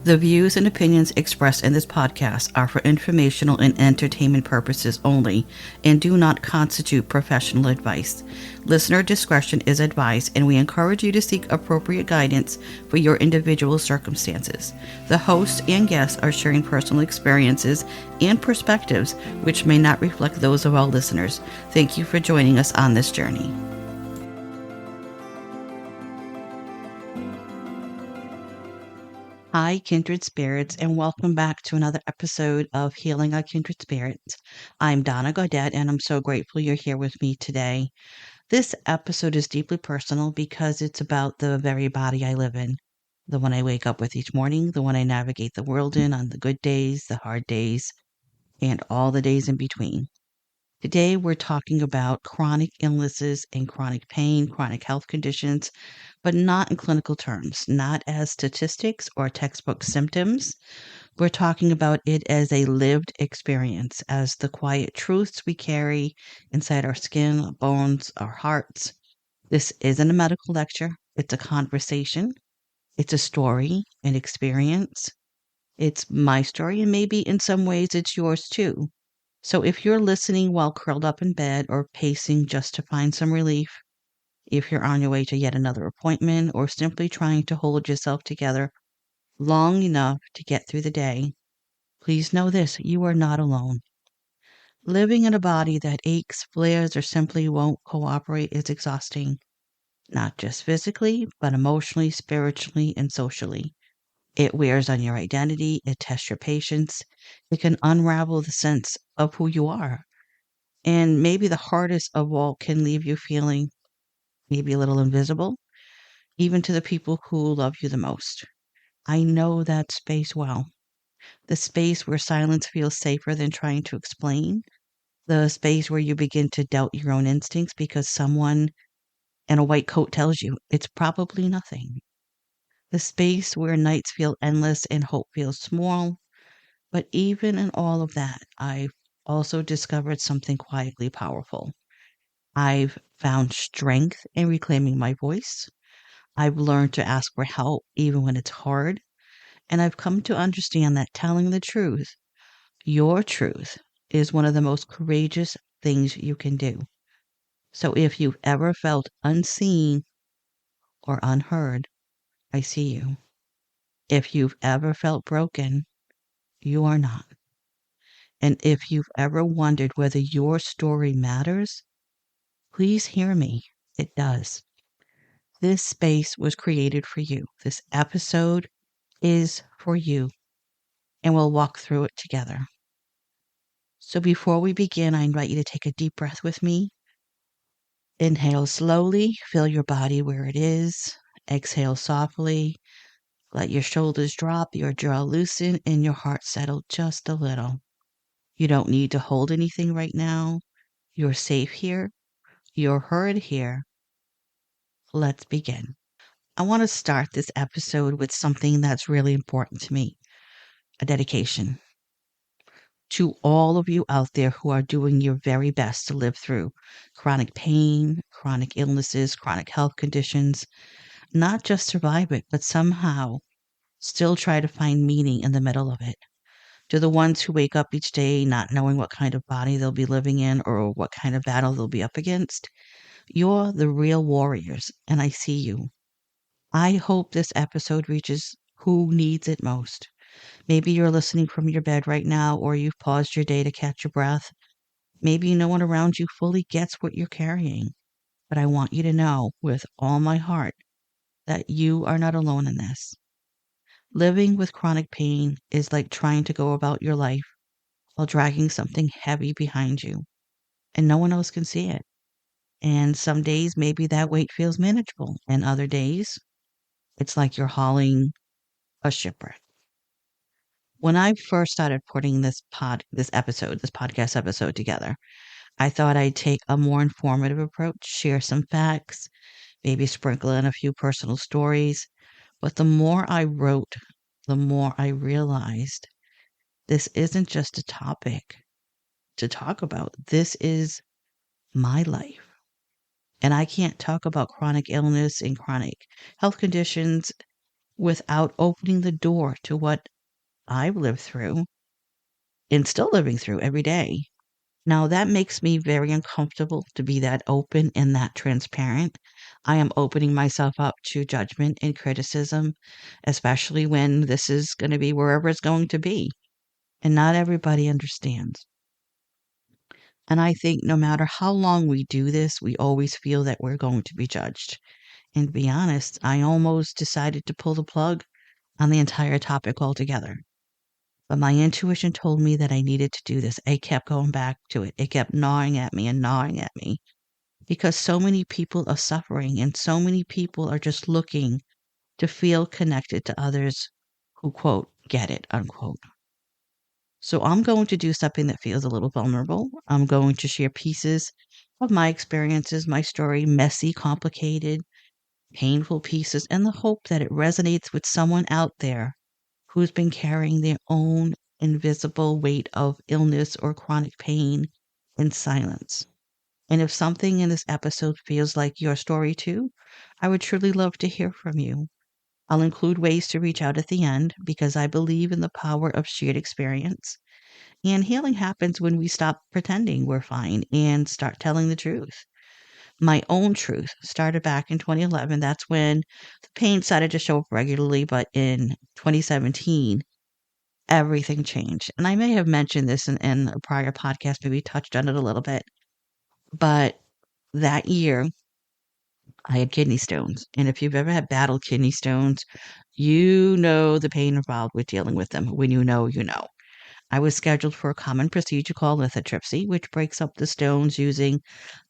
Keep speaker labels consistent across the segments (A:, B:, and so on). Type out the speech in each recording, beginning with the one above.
A: The views and opinions expressed in this podcast are for informational and entertainment purposes only and do not constitute professional advice. Listener discretion is advised, and we encourage you to seek appropriate guidance for your individual circumstances. The hosts and guests are sharing personal experiences and perspectives which may not reflect those of all listeners. Thank you for joining us on this journey. Hi, Kindred Spirits, and welcome back to another episode of Healing Our Kindred Spirits. I'm Donna, and I'm so grateful you're here with me today. This episode is deeply personal because it's about the very body I live in, the one I wake up with each morning, the one I navigate the world in on the good days, the hard days, and all the days in between. Today, we're talking about chronic illnesses and chronic pain, chronic health conditions, but not in clinical terms, not as statistics or textbook symptoms. We're talking about it as a lived experience, as the quiet truths we carry inside our skin, our bones, our hearts. This isn't a medical lecture, it's a conversation, it's a story, an experience. It's my story, and maybe in some ways it's yours too. So if you're listening while curled up in bed or pacing just to find some relief, if you're on your way to yet another appointment or simply trying to hold yourself together long enough to get through the day, please know this: you are not alone. Living in a body that aches, flares, or simply won't cooperate is exhausting, not just physically, but emotionally, spiritually, and socially. It wears on your identity, it tests your patience, it can unravel the sense of who you are. And maybe the hardest of all, can leave you feeling maybe a little invisible, even to the people who love you the most. I know that space well. The space where silence feels safer than trying to explain. The space where you begin to doubt your own instincts because someone in a white coat tells you it's probably nothing. The space where nights feel endless and hope feels small. But even in all of that, I've also discovered something quietly powerful. I've found strength in reclaiming my voice. I've learned to ask for help even when it's hard. And I've come to understand that telling the truth, your truth, is one of the most courageous things you can do. So if you've ever felt unseen or unheard, I see you. If you've ever felt broken, you are not. And if you've ever wondered whether your story matters, please hear me. It does. This space was created for you. This episode is for you, and we'll walk through it together. So before we begin, I invite you to take a deep breath with me. Inhale slowly, feel your body where it is. Exhale softly. Let your shoulders drop, your jaw loosen, and your heart settle just a little. You don't need to hold anything right now. You're safe here. You're heard here. Let's begin. I want to start this episode with something that's really important to me: a dedication. To all of you out there who are doing your very best to live through chronic pain, chronic illnesses, chronic health conditions, not just survive it, but somehow still try to find meaning in the middle of it. To the ones who wake up each day not knowing what kind of body they'll be living in or what kind of battle they'll be up against, you're the real warriors, and I see you. I hope this episode reaches who needs it most. Maybe you're listening from your bed right now, or you've paused your day to catch your breath. Maybe no one around you fully gets what you're carrying. But I want you to know with all my heart that you are not alone in this. Living with chronic pain is like trying to go about your life while dragging something heavy behind you, and no one else can see it. And some days maybe that weight feels manageable, and other days it's like you're hauling a shipwreck. When I first started putting this podcast episode together, I thought I'd take a more informative approach, share some facts, maybe sprinkle in a few personal stories. But the more I wrote, the more I realized this isn't just a topic to talk about. This is my life. And I can't talk about chronic illness and chronic health conditions without opening the door to what I've lived through and still living through every day. Now, that makes me very uncomfortable to be that open and that transparent. I am opening myself up to judgment and criticism, especially when this is going to be wherever it's going to be. And not everybody understands. And I think no matter how long we do this, we always feel that we're going to be judged. And to be honest, I almost decided to pull the plug on the entire topic altogether. But my intuition told me that I needed to do this. I kept going back to it. It kept gnawing at me and gnawing at me because so many people are suffering and so many people are just looking to feel connected to others who, quote, get it, unquote. So I'm going to do something that feels a little vulnerable. I'm going to share pieces of my experiences, my story, messy, complicated, painful pieces, in the hope that it resonates with someone out there who's been carrying their own invisible weight of illness or chronic pain in silence. And if something in this episode feels like your story too, I would truly love to hear from you. I'll include ways to reach out at the end because I believe in the power of shared experience. And healing happens when we stop pretending we're fine and start telling the truth. My own truth started back in 2011. That's when the pain started to show up regularly, but in 2017, everything changed. And I may have mentioned this in a prior podcast, maybe touched on it a little bit. But that year, I had kidney stones. And if you've ever had battled kidney stones, you know the pain involved with dealing with them. When you know, you know. I was scheduled for a common procedure called lithotripsy, which breaks up the stones using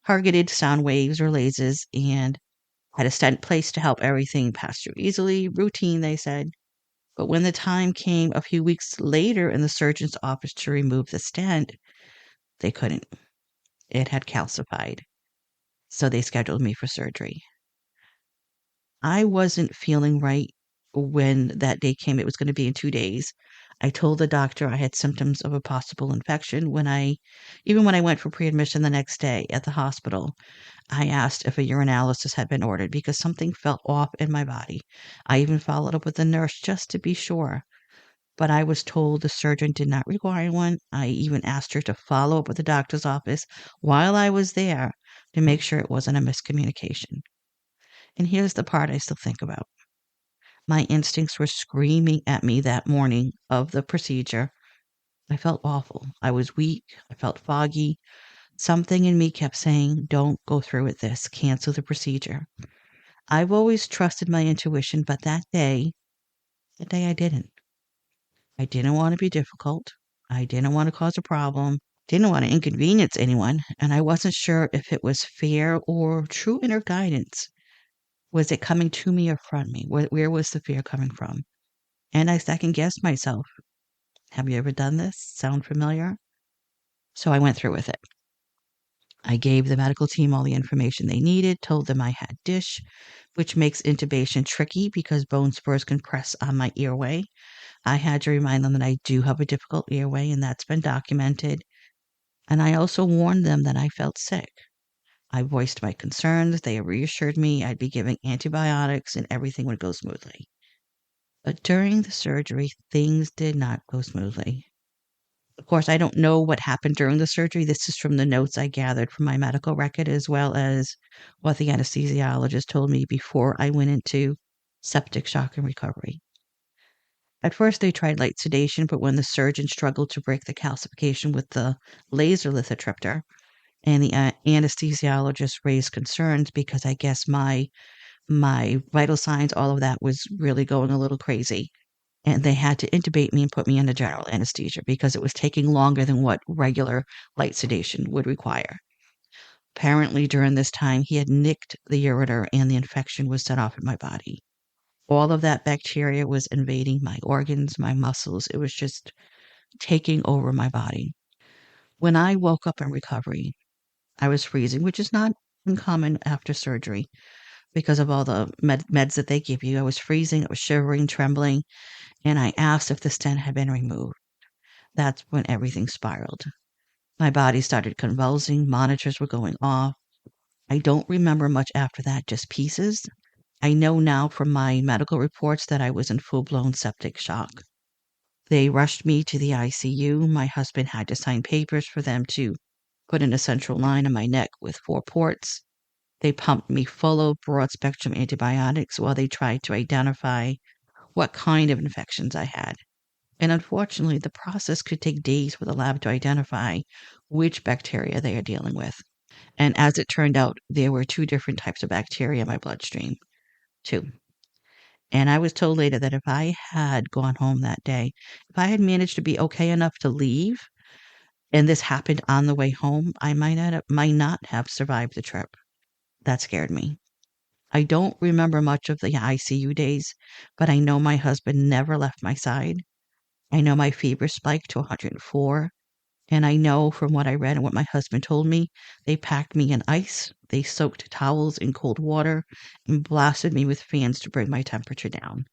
A: targeted sound waves or lasers, and had a stent placed to help everything pass through easily. Routine, they said. But when the time came a few weeks later in the surgeon's office to remove the stent, they couldn't. It had calcified. So they scheduled me for surgery. I wasn't feeling right when that day came. It was going to be in 2 days. I told the doctor I had symptoms of a possible infection even when I went for pre-admission the next day at the hospital. I asked if a urinalysis had been ordered because something felt off in my body. I even followed up with the nurse just to be sure. But I was told the surgeon did not require one. I even asked her to follow up with the doctor's office while I was there to make sure it wasn't a miscommunication. And here's the part I still think about. My instincts were screaming at me that morning of the procedure. I felt awful. I was weak. I felt foggy. Something in me kept saying, don't go through with this. Cancel the procedure. I've always trusted my intuition, but that day I didn't. I didn't want to be difficult. I didn't want to cause a problem. Didn't want to inconvenience anyone. And I wasn't sure if it was fear or true inner guidance. Was it coming to me or from me? Where was the fear coming from? And I second guessed myself. Have you ever done this? Sound familiar? So I went through with it. I gave the medical team all the information they needed, told them I had dish, which makes intubation tricky because bone spurs can press on my airway. I had to remind them that I do have a difficult airway, and that's been documented. And I also warned them that I felt sick. I voiced my concerns. They reassured me I'd be giving antibiotics and everything would go smoothly. But during the surgery, things did not go smoothly. Of course, I don't know what happened during the surgery. This is from the notes I gathered from my medical record, as well as what the anesthesiologist told me before I went into septic shock and recovery. At first, they tried light sedation, but when the surgeon struggled to break the calcification with the laser lithotripter, and the anesthesiologist raised concerns because I guess my vital signs, all of that was really going a little crazy. And they had to intubate me and put me under general anesthesia because it was taking longer than what regular light sedation would require. Apparently, during this time, he had nicked the ureter and the infection was set off in my body. All of that bacteria was invading my organs, my muscles. It was just taking over my body. When I woke up in recovery, I was freezing, which is not uncommon after surgery because of all the meds that they give you. I was freezing, I was shivering, trembling, and I asked if the stent had been removed. That's when everything spiraled. My body started convulsing, monitors were going off. I don't remember much after that, just pieces. I know now from my medical reports that I was in full-blown septic shock. They rushed me to the ICU. My husband had to sign papers for them to put in a central line in my neck with 4 ports. They pumped me full of broad-spectrum antibiotics while they tried to identify what kind of infections I had. And unfortunately, the process could take days for the lab to identify which bacteria they are dealing with. And as it turned out, there were 2 different types of bacteria in my bloodstream. 2. And I was told later that if I had gone home that day, if I had managed to be okay enough to leave, and this happened on the way home, I might not have survived the trip. That scared me. I don't remember much of the ICU days, but I know my husband never left my side. I know my fever spiked to 104, and I know from what I read and what my husband told me, they packed me in ice, they soaked towels in cold water, and blasted me with fans to bring my temperature down.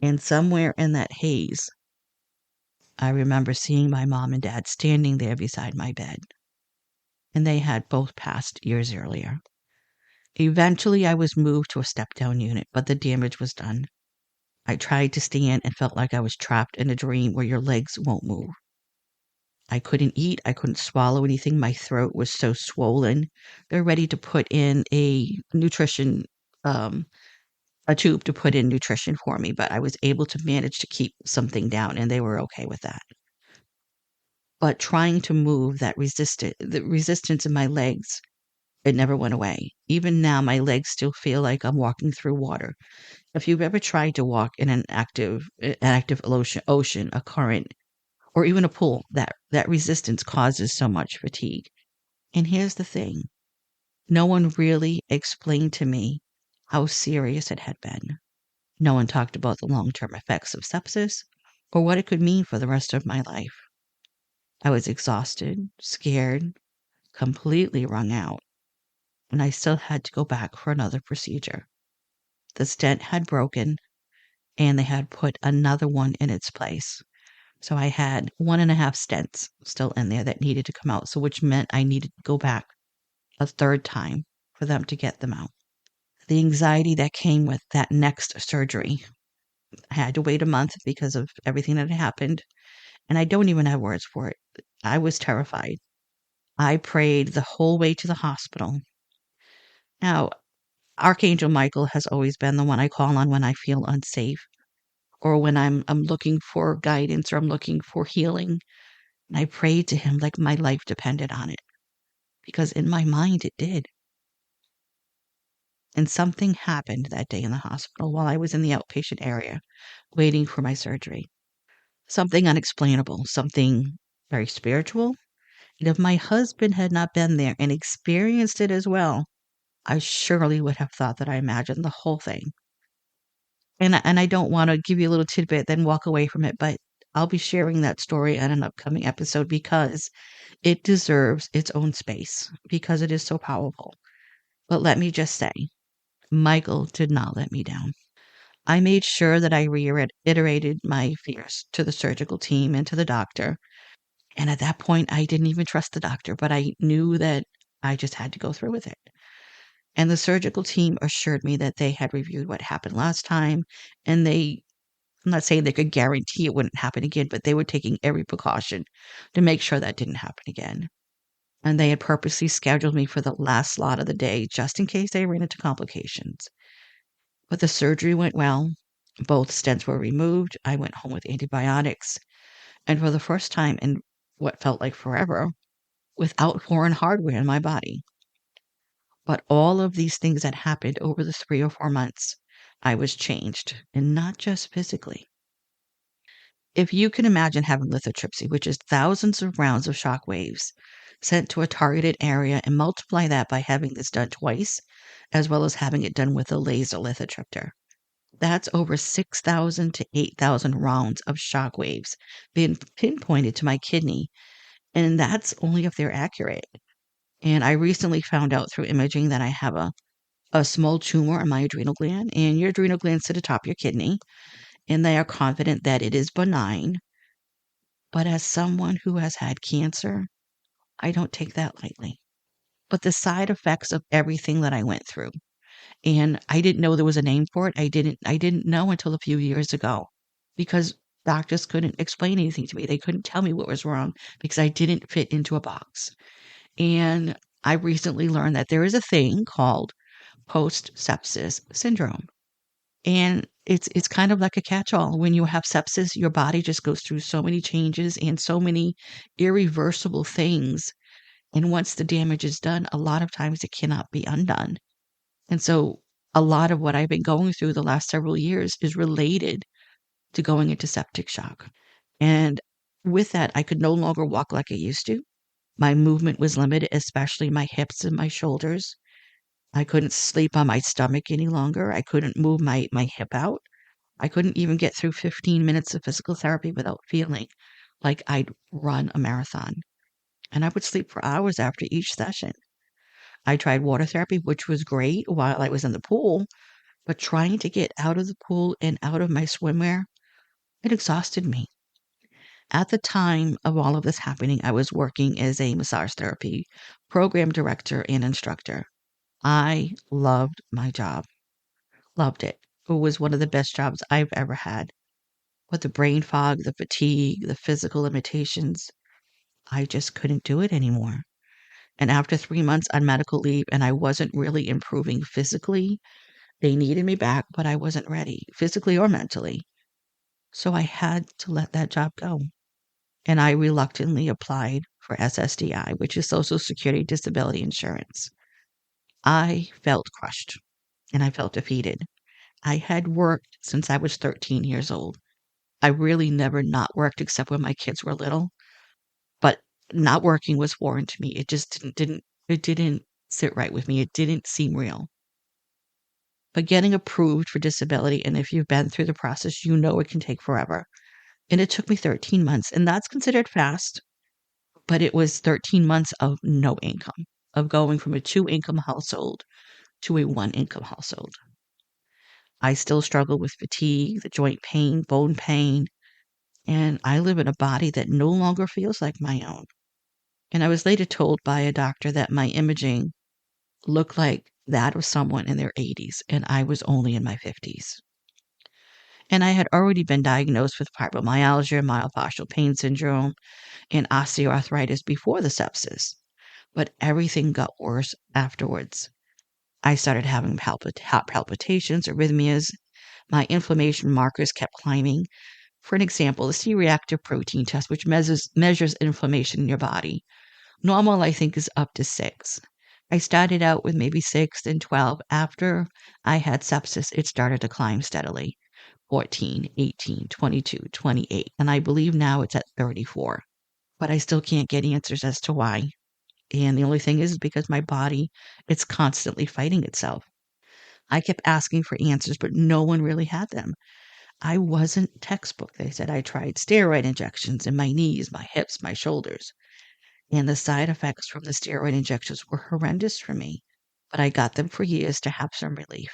A: And somewhere in that haze, I remember seeing my mom and dad standing there beside my bed, and they had both passed years earlier. Eventually, I was moved to a step-down unit, but the damage was done. I tried to stand and felt like I was trapped in a dream where your legs won't move. I couldn't eat, I couldn't swallow anything, my throat was so swollen. They're ready to put in um, a tube to put in nutrition for me, but I was able to manage to keep something down, and they were okay with that. But trying to move the resistance in my legs, it never went away. Even now, my legs still feel like I'm walking through water. If you've ever tried to walk in an active ocean, a current, or even a pool, that resistance causes so much fatigue. And here's the thing, no one really explained to me how serious it had been. No one talked about the long-term effects of sepsis or what it could mean for the rest of my life. I was exhausted, scared, completely wrung out, and I still had to go back for another procedure. The stent had broken, and they had put another one in its place. So I had 1.5 stents still in there that needed to come out, so which meant I needed to go back a 3rd time for them to get them out. The anxiety that came with that next surgery, I had to wait a month because of everything that had happened, and I don't even have words for it. I was terrified. I prayed the whole way to the hospital. Now, Archangel Michael has always been the one I call on when I feel unsafe or when I'm looking for guidance or I'm looking for healing. And I prayed to him like my life depended on it, because in my mind it did. And something happened that day in the hospital while I was in the outpatient area waiting for my surgery. Something unexplainable, something very spiritual. And if my husband had not been there and experienced it as well, I surely would have thought that I imagined the whole thing. And I don't wanna give you a little tidbit, then walk away from it, but I'll be sharing that story on an upcoming episode because it deserves its own space, because it is so powerful. But let me just say, Michael did not let me down. I made sure that I reiterated my fears to the surgical team and to the doctor, and at that point, I didn't even trust the doctor, but I knew that I just had to go through with it. And the surgical team assured me that they had reviewed what happened last time, and I'm not saying they could guarantee it wouldn't happen again, but they were taking every precaution to make sure that didn't happen again. And they had purposely scheduled me for the last slot of the day just in case I ran into complications. But the surgery went well. Both stents were removed. I went home with antibiotics. And for the first time in what felt like forever, without foreign hardware in my body. But all of these things that happened over the 3 or 4 months, I was changed, and not just physically. If you can imagine having lithotripsy, which is thousands of rounds of shock waves sent to a targeted area, and multiply that by having this done twice, as well as having it done with a laser lithotripter, that's over 6,000 to 8,000 rounds of shock waves being pinpointed to my kidney, and that's only if they're accurate. And I recently found out through imaging that I have a small tumor in my adrenal gland, and your adrenal glands sit atop your kidney, and they are confident that it is benign. But as someone who has had cancer, I don't take that lightly. But the side effects of everything that I went through, And I didn't know there was a name for it. I didn't know until a few years ago because doctors couldn't explain anything to me. They couldn't tell me what was wrong because I didn't fit into a box. And I recently learned that there is a thing called post sepsis syndrome. And it's kind of like a catch-all. When you have sepsis, your body just goes through so many changes and so many irreversible things. And once the damage is done, a lot of times it cannot be undone. And so a lot of what I've been going through the last several years is related to going into septic shock. And with that, I could no longer walk like I used to. My movement was limited, especially my hips and my shoulders. I couldn't sleep on my stomach any longer. I couldn't move my hip out. I couldn't even get through 15 minutes of physical therapy without feeling like I'd run a marathon. And I would sleep for hours after each session. I tried water therapy, which was great while I was in the pool, but trying to get out of the pool and out of my swimwear, it exhausted me. At the time of all of this happening, I was working as a massage therapy program director and instructor. I loved my job, loved it. It was one of the best jobs I've ever had. But the brain fog, the fatigue, the physical limitations, I just couldn't do it anymore. And after 3 months on medical leave, and I wasn't really improving physically, they needed me back, but I wasn't ready, physically or mentally. So I had to let that job go. And I reluctantly applied for SSDI, which is Social Security Disability Insurance. I felt crushed and I felt defeated. I had worked since I was 13 years old. I really never not worked except when my kids were little, but not working was foreign to me. It just didn't sit right with me. It didn't seem real. But getting approved for disability, and if you've been through the process, you know it can take forever. And it took me 13 months, and that's considered fast, but it was 13 months of no income, of going from a two-income household to a one-income household. I still struggle with fatigue, the joint pain, bone pain, and I live in a body that no longer feels like my own. And I was later told by a doctor that my imaging looked like that of someone in their 80s, and I was only in my 50s. And I had already been diagnosed with fibromyalgia, myofascial pain syndrome, and osteoarthritis before the sepsis, but everything got worse afterwards. I started having heart palpitations, arrhythmias. My inflammation markers kept climbing. For an example, the C-reactive protein test, which measures inflammation in your body. Normal, I think, is up to 6. I started out with maybe 6, then 12. After I had sepsis, it started to climb steadily. 14, 18, 22, 28, and I believe now it's at 34. But I still can't get answers as to why. And the only thing is because my body, it's constantly fighting itself. I kept asking for answers, but no one really had them. I wasn't textbook, they said. I tried steroid injections in my knees, my hips, my shoulders, and the side effects from the steroid injections were horrendous for me. But I got them for years to have some relief.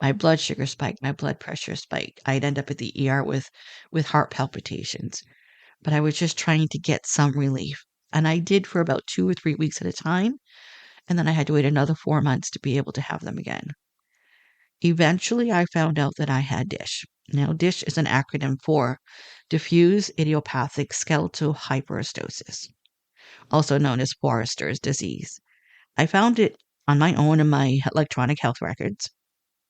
A: My blood sugar spiked, my blood pressure spiked. I'd end up at the ER with heart palpitations. But I was just trying to get some relief. And I did for about 2 or 3 weeks at a time, and then I had to wait another 4 months to be able to have them again. Eventually, I found out that I had DISH. Now, DISH is an acronym for diffuse idiopathic skeletal hyperostosis, also known as Forester's disease. I found it on my own in my electronic health records.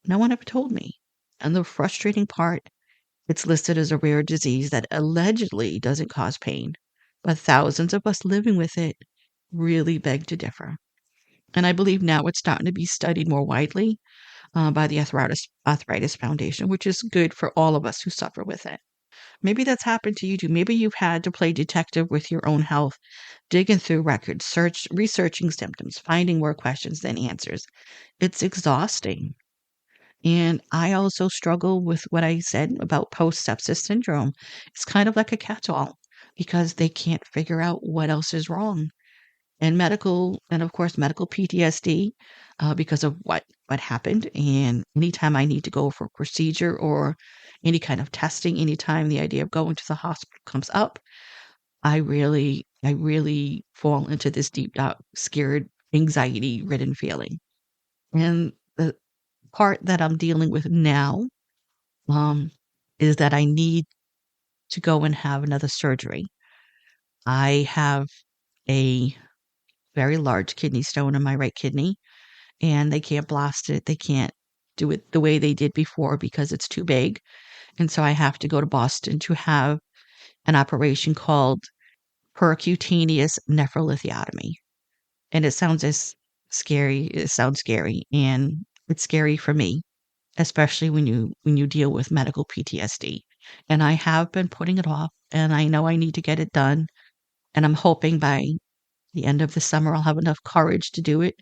A: No one ever told me. And the frustrating part, it's listed as a rare disease that allegedly doesn't cause pain, but thousands of us living with it really beg to differ. And I believe now it's starting to be studied more widely by the Arthritis Foundation, which is good for all of us who suffer with it. Maybe that's happened to you too. Maybe you've had to play detective with your own health, digging through records, researching symptoms, finding more questions than answers. It's exhausting. And I also struggle with what I said about post sepsis syndrome. It's kind of like a catch all because they can't figure out what else is wrong. And of course, medical PTSD because of what happened. And anytime I need to go for a procedure or any kind of testing, anytime the idea of going to the hospital comes up, I really fall into this deep, dark, scared, anxiety ridden feeling. And the part that I'm dealing with now um, is that I need to go and have another surgery. I have a very large kidney stone in my right kidney, and they can't blast it. They can't do it the way they did before because it's too big. And so I have to go to Boston to have an operation called percutaneous nephrolithiotomy. And it sounds as scary. It sounds scary, and it's scary for me, especially when you deal with medical PTSD. And I have been putting it off, and I know I need to get it done. And I'm hoping by the end of the summer I'll have enough courage to do it.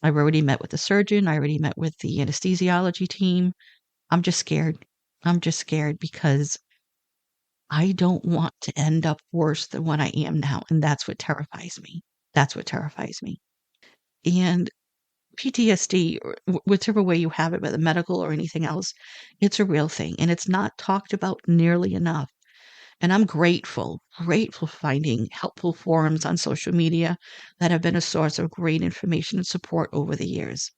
A: I've already met with the surgeon. I already met with the anesthesiology team. I'm just scared. I'm just scared because I don't want to end up worse than what I am now. And that's what terrifies me. That's what terrifies me. And PTSD, or whichever way you have it, whether medical or anything else, it's a real thing. And it's not talked about nearly enough. And I'm grateful for finding helpful forums on social media that have been a source of great information and support over the years.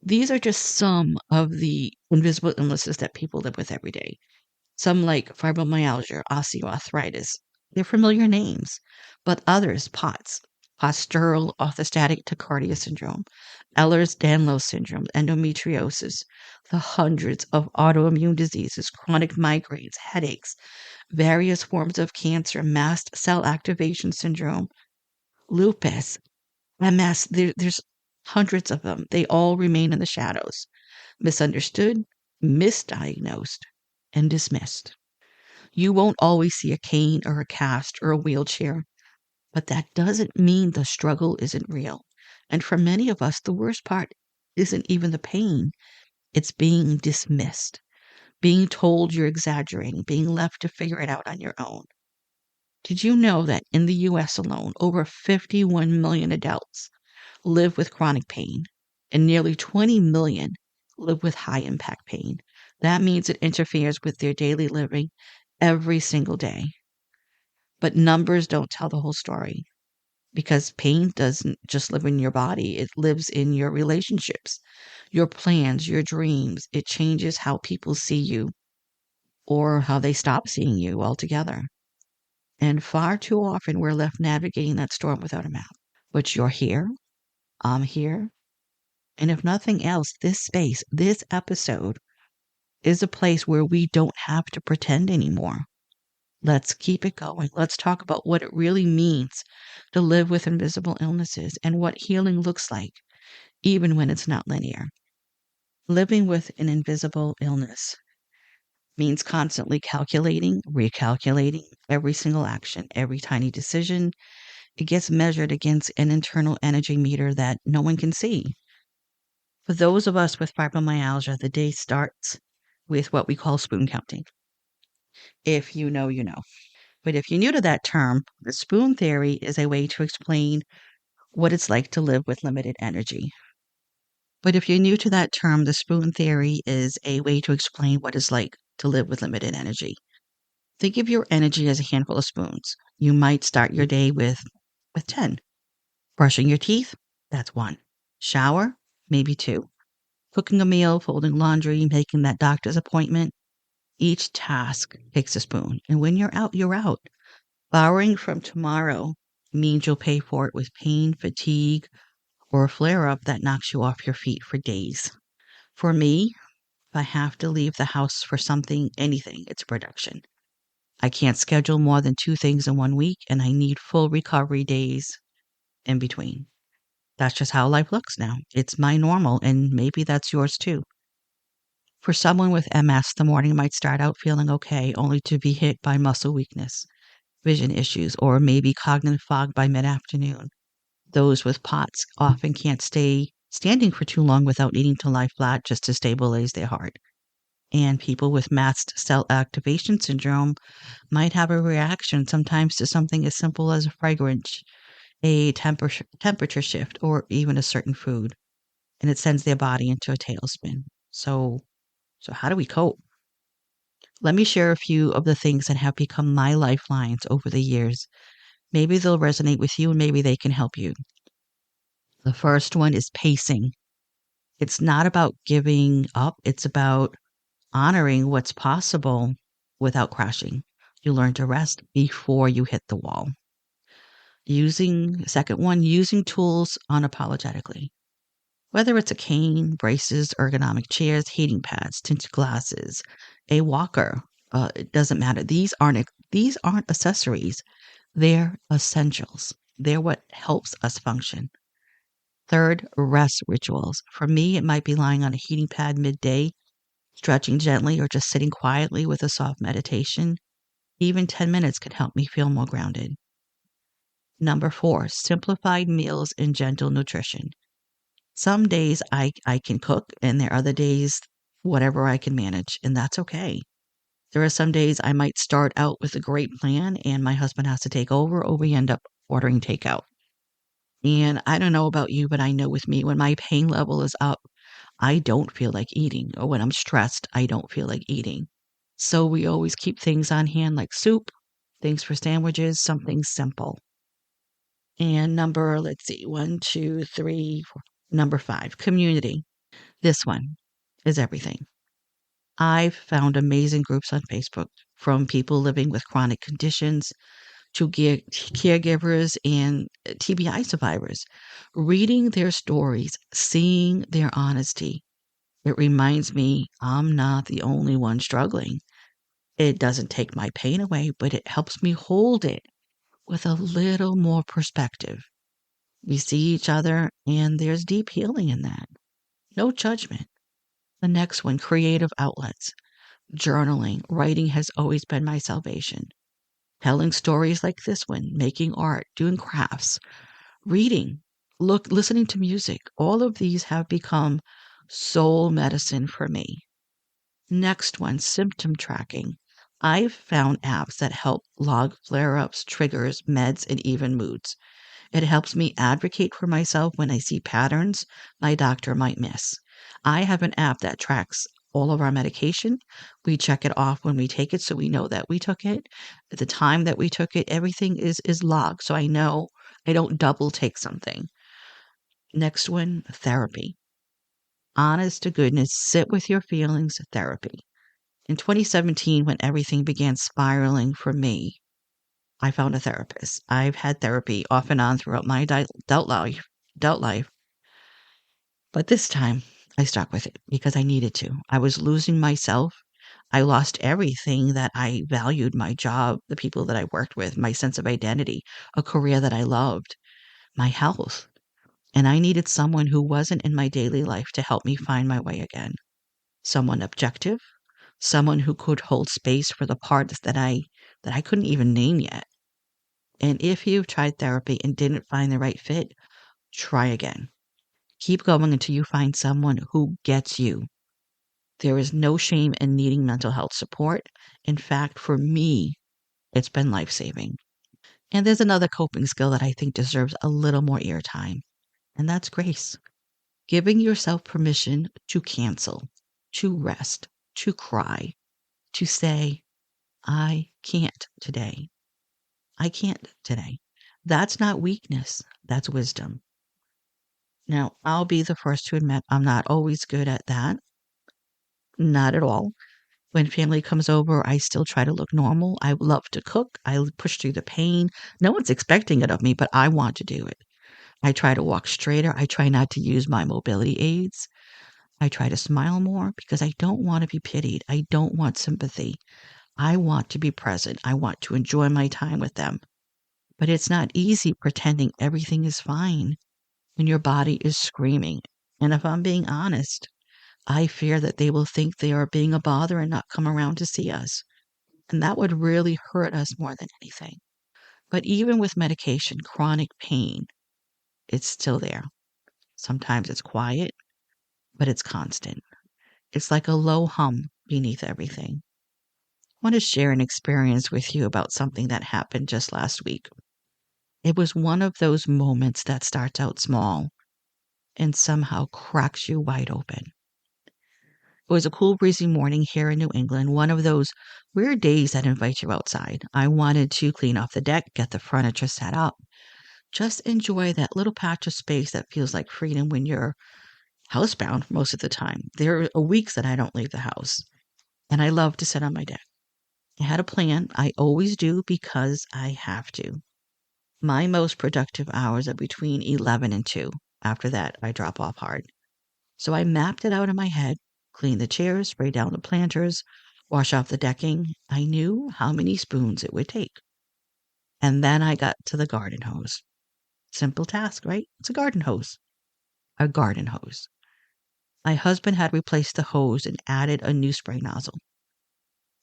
A: These are just some of the invisible illnesses that people live with every day. Some like fibromyalgia, osteoarthritis. They're familiar names, but others, POTS, postural orthostatic tachycardia syndrome, Ehlers-Danlos syndrome, endometriosis, the hundreds of autoimmune diseases, chronic migraines, headaches, various forms of cancer, mast cell activation syndrome, lupus, MS. There's hundreds of them. They all remain in the shadows, misunderstood, misdiagnosed, and dismissed. You won't always see a cane or a cast or a wheelchair, but that doesn't mean the struggle isn't real. And for many of us, the worst part isn't even the pain, it's being dismissed, being told you're exaggerating, being left to figure it out on your own. Did you know that in the US alone, over 51 million adults live with chronic pain, and nearly 20 million live with high impact pain? That means it interferes with their daily living every single day. But numbers don't tell the whole story because pain doesn't just live in your body, it lives in your relationships, your plans, your dreams. It changes how people see you or how they stop seeing you altogether. And far too often, we're left navigating that storm without a map. But you're here, I'm here. And if nothing else, this space, this episode is a place where we don't have to pretend anymore. Let's keep it going. Let's talk about what it really means to live with invisible illnesses and what healing looks like, even when it's not linear. Living with an invisible illness means constantly calculating, recalculating every single action, every tiny decision. It gets measured against an internal energy meter that no one can see. For those of us with fibromyalgia, the day starts with what we call spoon counting. If you know, you know. But if you're new to that term, the spoon theory is a way to explain what it's like to live with limited energy. But if you're new to that term, the spoon theory is a way to explain what it's like to live with limited energy. Think of your energy as a handful of spoons. You might start your day with 10. Brushing your teeth, that's 1. Shower, maybe 2. Cooking a meal, folding laundry, making that doctor's appointment. Each task takes a spoon. And when you're out, you're out. Borrowing from tomorrow means you'll pay for it with pain, fatigue, or a flare up that knocks you off your feet for days. For me, if I have to leave the house for something, anything, it's production. I can't schedule more than 2 things in 1 week, and I need full recovery days in between. That's just how life looks now. It's my normal, and maybe that's yours too. For someone with MS, the morning might start out feeling okay, only to be hit by muscle weakness, vision issues, or maybe cognitive fog by mid-afternoon. Those with POTS often can't stay standing for too long without needing to lie flat just to stabilize their heart. And people with mast cell activation syndrome might have a reaction sometimes to something as simple as a fragrance, a temperature shift, or even a certain food, and it sends their body into a tailspin. So how do we cope? Let me share a few of the things that have become my lifelines over the years. Maybe they'll resonate with you and maybe they can help you. The first one is pacing. It's not about giving up, it's about honoring what's possible without crashing. You learn to rest before you hit the wall. Second one, using tools unapologetically. Whether it's a cane, braces, ergonomic chairs, heating pads, tinted glasses, a walker, it doesn't matter. These aren't accessories. They're essentials. They're what helps us function. Third, rest rituals. For me, it might be lying on a heating pad midday, stretching gently, or just sitting quietly with a soft meditation. Even 10 minutes can help me feel more grounded. Number 4, simplified meals and gentle nutrition. Some days I can cook, and there are other days, whatever I can manage, and that's okay. There are some days I might start out with a great plan, and my husband has to take over, or we end up ordering takeout. And I don't know about you, but I know with me, when my pain level is up, I don't feel like eating, or when I'm stressed, I don't feel like eating. So we always keep things on hand like soup, things for sandwiches, something simple. And let's see, 1, 2, 3, 4. Number 5, community. This one is everything. I've found amazing groups on Facebook, from people living with chronic conditions to caregivers and TBI survivors. Reading their stories, seeing their honesty, it reminds me I'm not the only one struggling. It doesn't take my pain away, but it helps me hold it with a little more perspective. We see each other, and there's deep healing in that. No judgment. The next one, creative outlets. Journaling, writing has always been my salvation. Telling stories like this one, making art, doing crafts, reading, listening to music, all of these have become soul medicine for me. Next one, symptom tracking. I've found apps that help log flare ups, triggers, meds, and even moods. It helps me advocate for myself when I see patterns my doctor might miss. I have an app that tracks all of our medication. We check it off when we take it so we know that we took it. At the time that we took it, everything is logged, so I know I don't double take something. Next one, therapy. Honest to goodness, sit with your feelings, therapy. In 2017, when everything began spiraling for me, I found a therapist. I've had therapy off and on throughout my adult life, but this time I stuck with it because I needed to. I was losing myself. I lost everything that I valued: my job, the people that I worked with, my sense of identity, a career that I loved, my health. And I needed someone who wasn't in my daily life to help me find my way again. Someone objective, someone who could hold space for the parts that I couldn't even name yet. And if you've tried therapy and didn't find the right fit, try again. Keep going until you find someone who gets you. There is no shame in needing mental health support. In fact, for me, it's been life-saving. And there's another coping skill that I think deserves a little more airtime, and that's grace. Giving yourself permission to cancel, to rest, to cry, to say, I can't today. I can't today. That's not weakness, that's wisdom. Now, I'll be the first to admit I'm not always good at that. Not at all. When family comes over, I still try to look normal. I love to cook. I push through the pain. No one's expecting it of me, but I want to do it. I try to walk straighter. I try not to use my mobility aids. I try to smile more because I don't want to be pitied. I don't want sympathy. I want to be present. I want to enjoy my time with them. But it's not easy pretending everything is fine when your body is screaming. And if I'm being honest, I fear that they will think they are being a bother and not come around to see us. And that would really hurt us more than anything. But even with medication, chronic pain, it's still there. Sometimes it's quiet, but it's constant. It's like a low hum beneath everything. I want to share an experience with you about something that happened just last week. It was one of those moments that starts out small and somehow cracks you wide open. It was a cool, breezy morning here in New England, one of those weird days that invite you outside. I wanted to clean off the deck, get the furniture set up, just enjoy that little patch of space that feels like freedom when you're housebound most of the time. There are weeks that I don't leave the house, and I love to sit on my deck. I had a plan. I always do because I have to. My most productive hours are between 11 and 2. After that, I drop off hard. So I mapped it out in my head, clean the chairs, spray down the planters, wash off the decking. I knew how many spoons it would take. And then I got to the garden hose. Simple task, right? It's a garden hose. A garden hose. My husband had replaced the hose and added a new spray nozzle.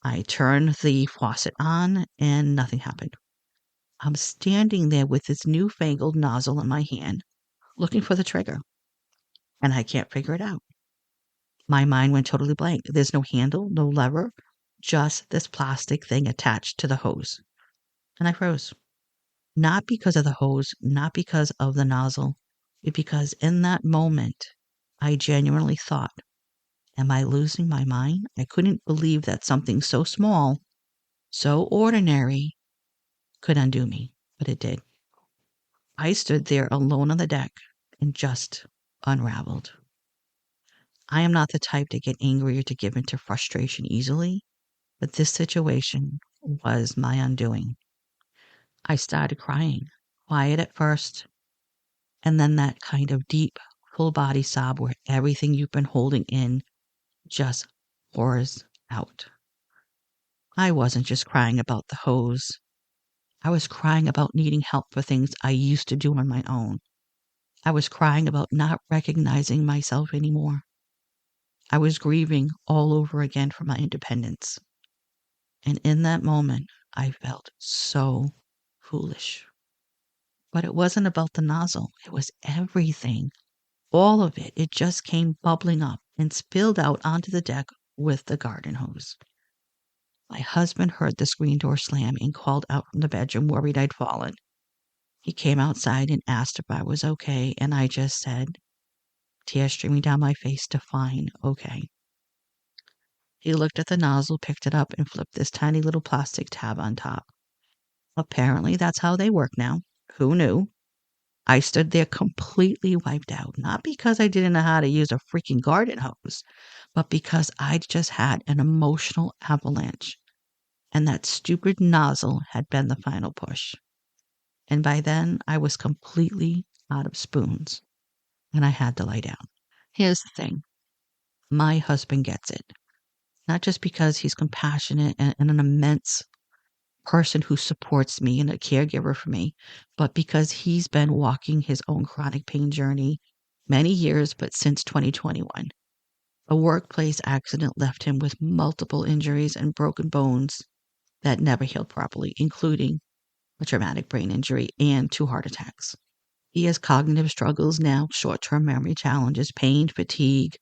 A: I turned the faucet on and nothing happened. I'm standing there with this newfangled nozzle in my hand, looking for the trigger, and I can't figure it out. My mind went totally blank. There's no handle, no lever, just this plastic thing attached to the hose. And I froze. Not because of the hose, not because of the nozzle, but because in that moment, I genuinely thought, am I losing my mind? I couldn't believe that something so small, so ordinary, could undo me, but it did. I stood there alone on the deck and just unraveled. I am not the type to get angry or to give into frustration easily, but this situation was my undoing. I started crying, quiet at first, and then that kind of deep, full body sob where everything you've been holding in just pours out. I wasn't just crying about the hose. I was crying about needing help for things I used to do on my own. I was crying about not recognizing myself anymore. I was grieving all over again for my independence. And in that moment, I felt so foolish. But it wasn't about the nozzle. It was everything. All of it. It just came bubbling up and spilled out onto the deck with the garden hose. My husband heard the screen door slam and called out from the bedroom, worried I'd fallen. He came outside and asked if I was okay, and I just said, tears streaming down my face, to fine, okay. He looked at the nozzle, picked it up, and flipped this tiny little plastic tab on top. Apparently, that's how they work now. Who knew? I stood there completely wiped out, not because I didn't know how to use a freaking garden hose, but because I'd just had an emotional avalanche, and that stupid nozzle had been the final push. And by then, I was completely out of spoons, and I had to lie down. Here's the thing. My husband gets it. Not just because he's compassionate and an immense person who supports me and a caregiver for me, but because he's been walking his own chronic pain journey many years, but since 2021. A workplace accident left him with multiple injuries and broken bones that never healed properly, including a traumatic brain injury and 2 heart attacks. He has cognitive struggles now, short-term memory challenges, pain, fatigue,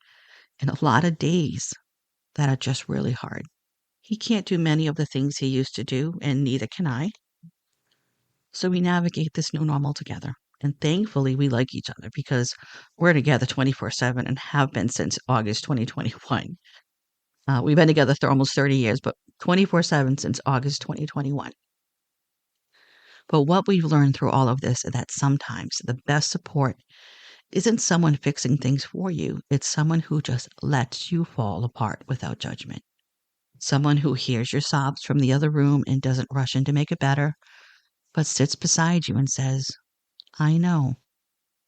A: and a lot of days that are just really hard. He can't do many of the things he used to do, and neither can I. So we navigate this new normal together. And thankfully, we like each other because we're together 24/7 and have been since August 2021. We've been together for almost 30 years, but 24/7 since August 2021. But what we've learned through all of this is that sometimes the best support isn't someone fixing things for you. It's someone who just lets you fall apart without judgment. Someone who hears your sobs from the other room and doesn't rush in to make it better, but sits beside you and says, I know,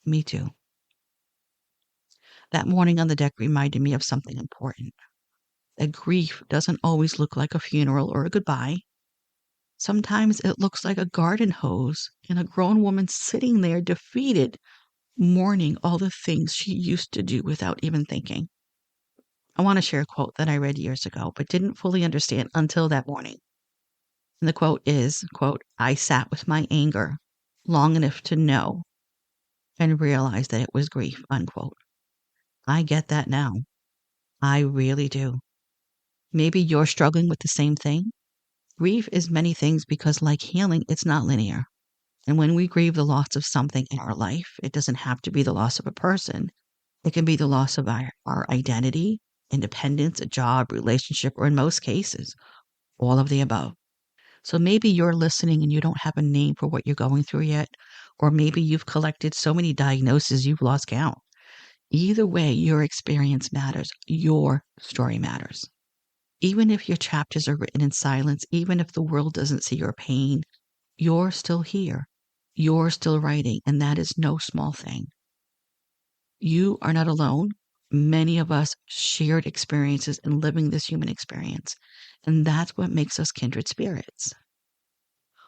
A: me too. That morning on the deck reminded me of something important. That grief doesn't always look like a funeral or a goodbye. Sometimes it looks like a garden hose and a grown woman sitting there defeated, mourning all the things she used to do without even thinking. I want to share a quote that I read years ago, but didn't fully understand until that morning. And the quote is, quote, I sat with my anger long enough to know and realize that it was grief, unquote. I get that now. I really do. Maybe you're struggling with the same thing. Grief is many things because, like healing, it's not linear. And when we grieve the loss of something in our life, it doesn't have to be the loss of a person. It can be the loss of our identity, independence, a job, relationship, or in most cases, all of the above. So maybe you're listening and you don't have a name for what you're going through yet, or maybe you've collected so many diagnoses you've lost count. Either way, your experience matters. Your story matters. Even if your chapters are written in silence, even if the world doesn't see your pain, you're still here. You're still writing, and that is no small thing. You are not alone. Many of us shared experiences in living this human experience, and that's what makes us kindred spirits.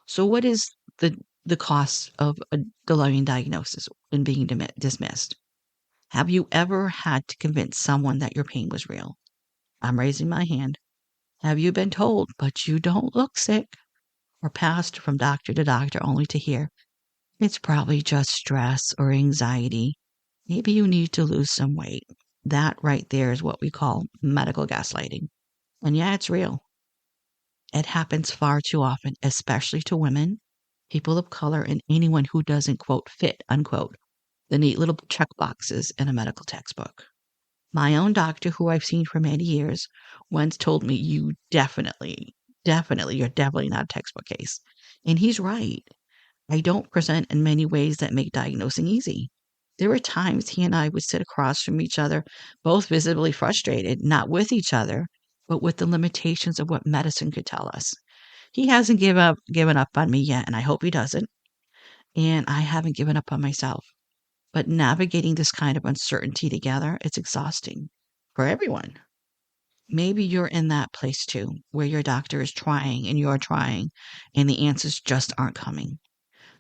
A: So, what is the cost of a delaying diagnosis and being dismissed? Have you ever had to convince someone that your pain was real? I'm raising my hand. Have you been told, but you don't look sick? Or passed from doctor to doctor only to hear, it's probably just stress or anxiety. Maybe you need to lose some weight. That right there is what we call medical gaslighting. And yeah, it's real. It happens far too often, especially to women, people of color, and anyone who doesn't, quote, fit, unquote, the neat little check boxes in a medical textbook. My own doctor, who I've seen for many years, once told me, you're definitely not a textbook case. And he's right. I don't present in many ways that make diagnosing easy. There were times he and I would sit across from each other, both visibly frustrated, not with each other, but with the limitations of what medicine could tell us. He hasn't given up on me yet, and I hope he doesn't. And I haven't given up on myself. But navigating this kind of uncertainty together, it's exhausting for everyone. Maybe you're in that place too, where your doctor is trying and you're trying, and the answers just aren't coming.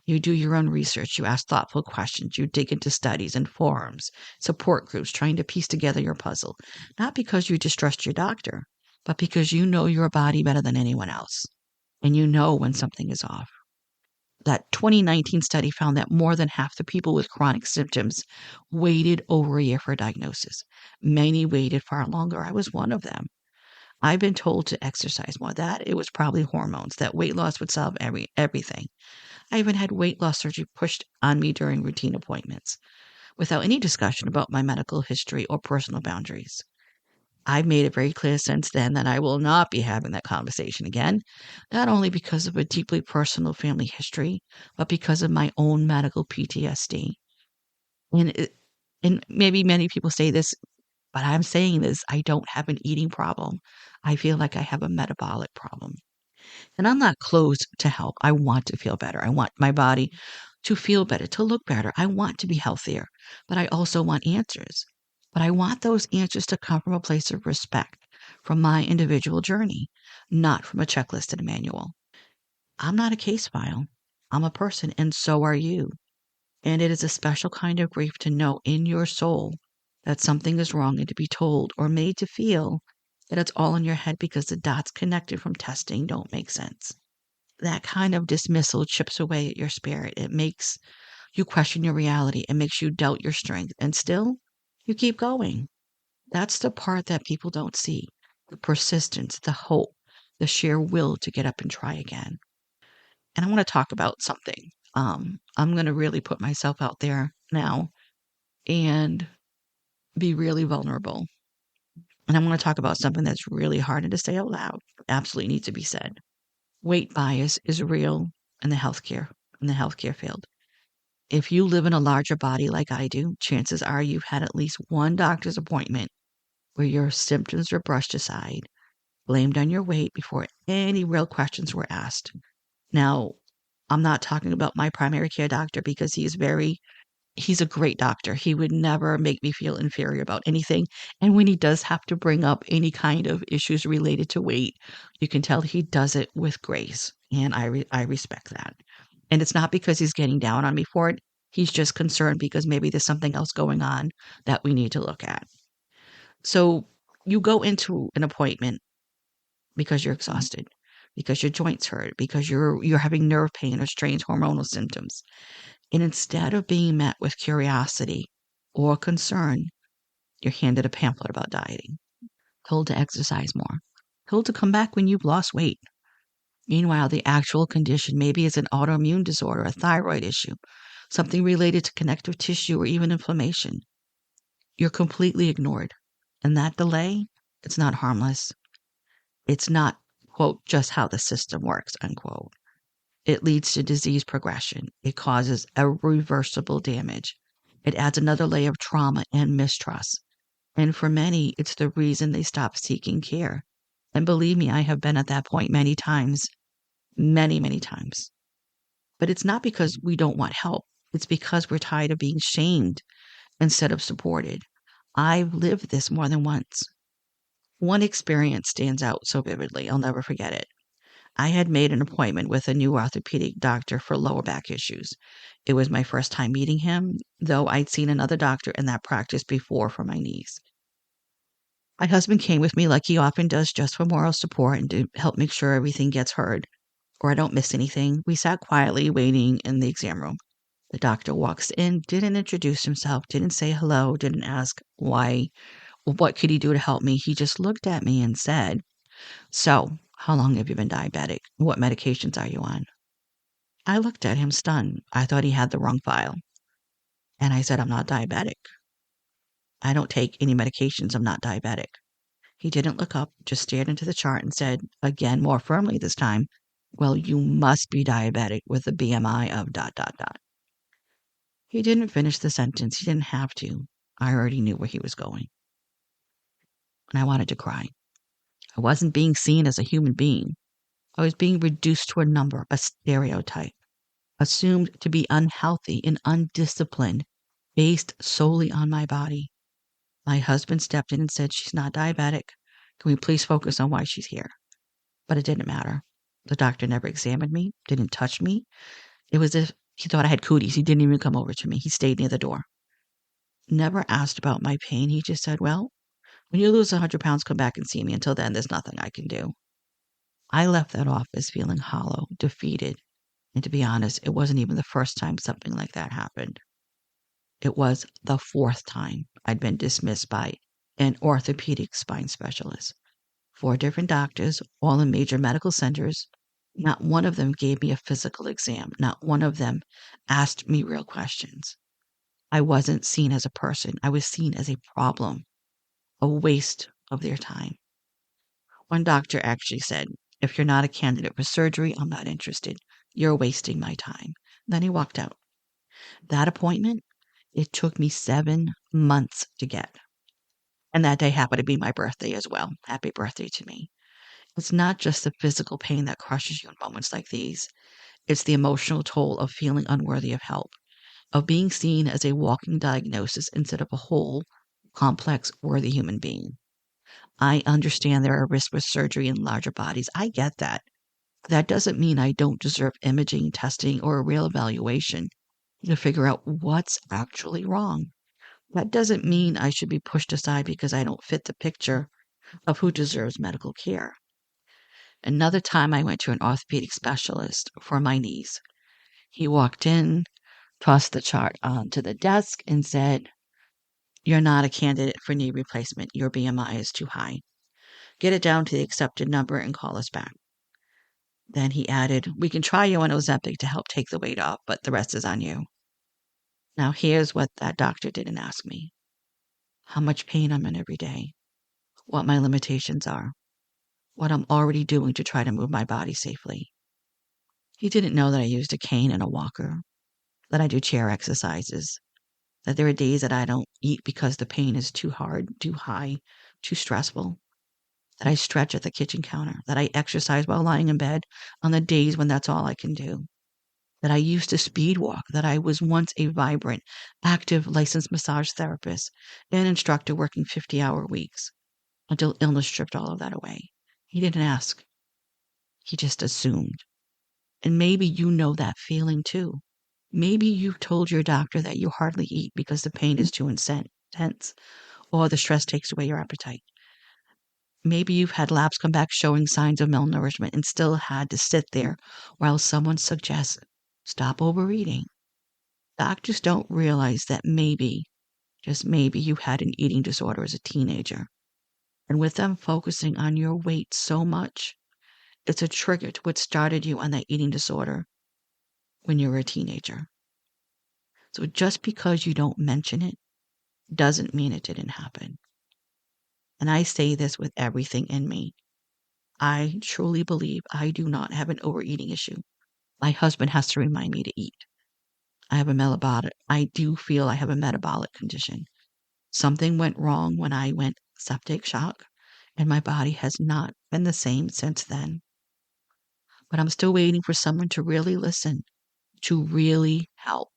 A: You do your own research, you ask thoughtful questions, you dig into studies and forums, support groups, trying to piece together your puzzle, not because you distrust your doctor, but because you know your body better than anyone else, and you know when something is off. That 2019 study found that more than half the people with chronic symptoms waited over a year for a diagnosis. Many waited far longer. I was one of them. I've been told to exercise more, that it was probably hormones, that weight loss would solve everything. I even had weight loss surgery pushed on me during routine appointments, without any discussion about my medical history or personal boundaries. I've made it very clear since then that I will not be having that conversation again, not only because of a deeply personal family history, but because of my own medical PTSD. And maybe many people say this, but I'm saying this, I don't have an eating problem. I feel like I have a metabolic problem. And I'm not closed to help. I want to feel better. I want my body to feel better, to look better. I want to be healthier, but I also want answers. But I want those answers to come from a place of respect, from my individual journey, not from a checklist and a manual. I'm not a case file. I'm a person, and so are you. And it is a special kind of grief to know in your soul that something is wrong and to be told or made to feel that it's all in your head because the dots connected from testing don't make sense. That kind of dismissal chips away at your spirit. It makes you question your reality. It makes you doubt your strength. And still, you keep going. That's the part that people don't see, the persistence, the hope, the sheer will to get up and try again. And I want to talk about something. I'm going to really put myself out there now and be really vulnerable. And I'm going to talk about something that's really hard to say out loud. Absolutely needs to be said. Weight bias is real in the healthcare field. If you live in a larger body like I do, chances are you've had at least one doctor's appointment where your symptoms were brushed aside, blamed on your weight before any real questions were asked. Now, I'm not talking about my primary care doctor because he's a great doctor. He would never make me feel inferior about anything. And when he does have to bring up any kind of issues related to weight, you can tell he does it with grace. And I respect that. And it's not because he's getting down on me for it. He's just concerned because maybe there's something else going on that we need to look at. So you go into an appointment because you're exhausted, because your joints hurt, because you're having nerve pain or strange hormonal symptoms. And instead of being met with curiosity or concern, you're handed a pamphlet about dieting, told to exercise more, told to come back when you've lost weight. Meanwhile, the actual condition maybe is an autoimmune disorder, a thyroid issue, something related to connective tissue or even inflammation. You're completely ignored. And that delay, it's not harmless. It's not, quote, just how the system works, unquote. It leads to disease progression. It causes irreversible damage. It adds another layer of trauma and mistrust. And for many, it's the reason they stop seeking care. And believe me, I have been at that point many times, many, many times. But it's not because we don't want help. It's because we're tired of being shamed instead of supported. I've lived this more than once. One experience stands out so vividly, I'll never forget it. I had made an appointment with a new orthopedic doctor for lower back issues. It was my first time meeting him, though I'd seen another doctor in that practice before for my knees. My husband came with me like he often does just for moral support and to help make sure everything gets heard or I don't miss anything. We sat quietly waiting in the exam room. The doctor walks in, didn't introduce himself, didn't say hello, didn't ask why, what could he do to help me. He just looked at me and said, "So, how long have you been diabetic? What medications are you on?" I looked at him stunned. I thought he had the wrong file. And I said, "I'm not diabetic. I don't take any medications. I'm not diabetic." He didn't look up, just stared into the chart and said, again, more firmly this time, "Well, you must be diabetic with a BMI of dot, dot, dot." He didn't finish the sentence. He didn't have to. I already knew where he was going. And I wanted to cry. I wasn't being seen as a human being. I was being reduced to a number, a stereotype, assumed to be unhealthy and undisciplined, based solely on my body. My husband stepped in and said, "She's not diabetic. Can we please focus on why she's here?" But it didn't matter. The doctor never examined me, didn't touch me. It was as if he thought I had cooties. He didn't even come over to me. He stayed near the door. Never asked about my pain. He just said, "Well, when you lose 100 pounds, come back and see me. Until then, there's nothing I can do." I left that office feeling hollow, defeated. And to be honest, it wasn't even the first time something like that happened. It was the fourth time I'd been dismissed by an orthopedic spine specialist. 4 different doctors, all in major medical centers. Not one of them gave me a physical exam. Not one of them asked me real questions. I wasn't seen as a person. I was seen as a problem, a waste of their time. One doctor actually said, "If you're not a candidate for surgery, I'm not interested. You're wasting my time." Then he walked out. That appointment, it took me 7 months to get. And that day happened to be my birthday as well. Happy birthday to me. It's not just the physical pain that crushes you in moments like these. It's the emotional toll of feeling unworthy of help, of being seen as a walking diagnosis instead of a whole, complex, worthy human being. I understand there are risks with surgery in larger bodies. I get that. That doesn't mean I don't deserve imaging, testing, or a real evaluation to figure out what's actually wrong. That doesn't mean I should be pushed aside because I don't fit the picture of who deserves medical care. Another time I went to an orthopedic specialist for my knees. He walked in, tossed the chart onto the desk, and said, "You're not a candidate for knee replacement. Your BMI is too high. Get it down to the accepted number and call us back." Then he added, "We can try you on Ozempic to help take the weight off, but the rest is on you." Now here's what that doctor didn't ask me. How much pain I'm in every day, what my limitations are, what I'm already doing to try to move my body safely. He didn't know that I used a cane and a walker, that I do chair exercises, that there are days that I don't eat because the pain is too hard, too high, too stressful, that I stretch at the kitchen counter, that I exercise while lying in bed on the days when that's all I can do, that I used to speed walk, that I was once a vibrant, active licensed massage therapist and instructor working 50-hour weeks until illness stripped all of that away. He didn't ask. He just assumed. And maybe you know that feeling too. Maybe you've told your doctor that you hardly eat because the pain is too intense or the stress takes away your appetite. Maybe you've had labs come back showing signs of malnourishment and still had to sit there while someone suggests, "Stop overeating." Doctors don't realize that maybe, just maybe, you had an eating disorder as a teenager. And with them focusing on your weight so much, it's a trigger to what started you on that eating disorder when you were a teenager. So just because you don't mention it doesn't mean it didn't happen. And I say this with everything in me. I truly believe I do not have an overeating issue. My husband has to remind me to eat. I do feel I have a metabolic condition. Something went wrong when I went septic shock, and my body has not been the same since then. But I'm still waiting for someone to really listen, to really help.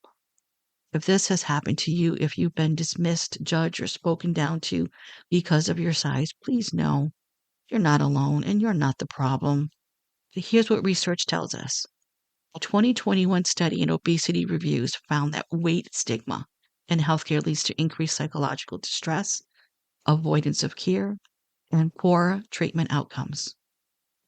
A: If this has happened to you, if you've been dismissed, judged, or spoken down to because of your size, please know you're not alone and you're not the problem. Here's what research tells us. A 2021 study in obesity reviews found that weight stigma in healthcare leads to increased psychological distress, avoidance of care, and poor treatment outcomes.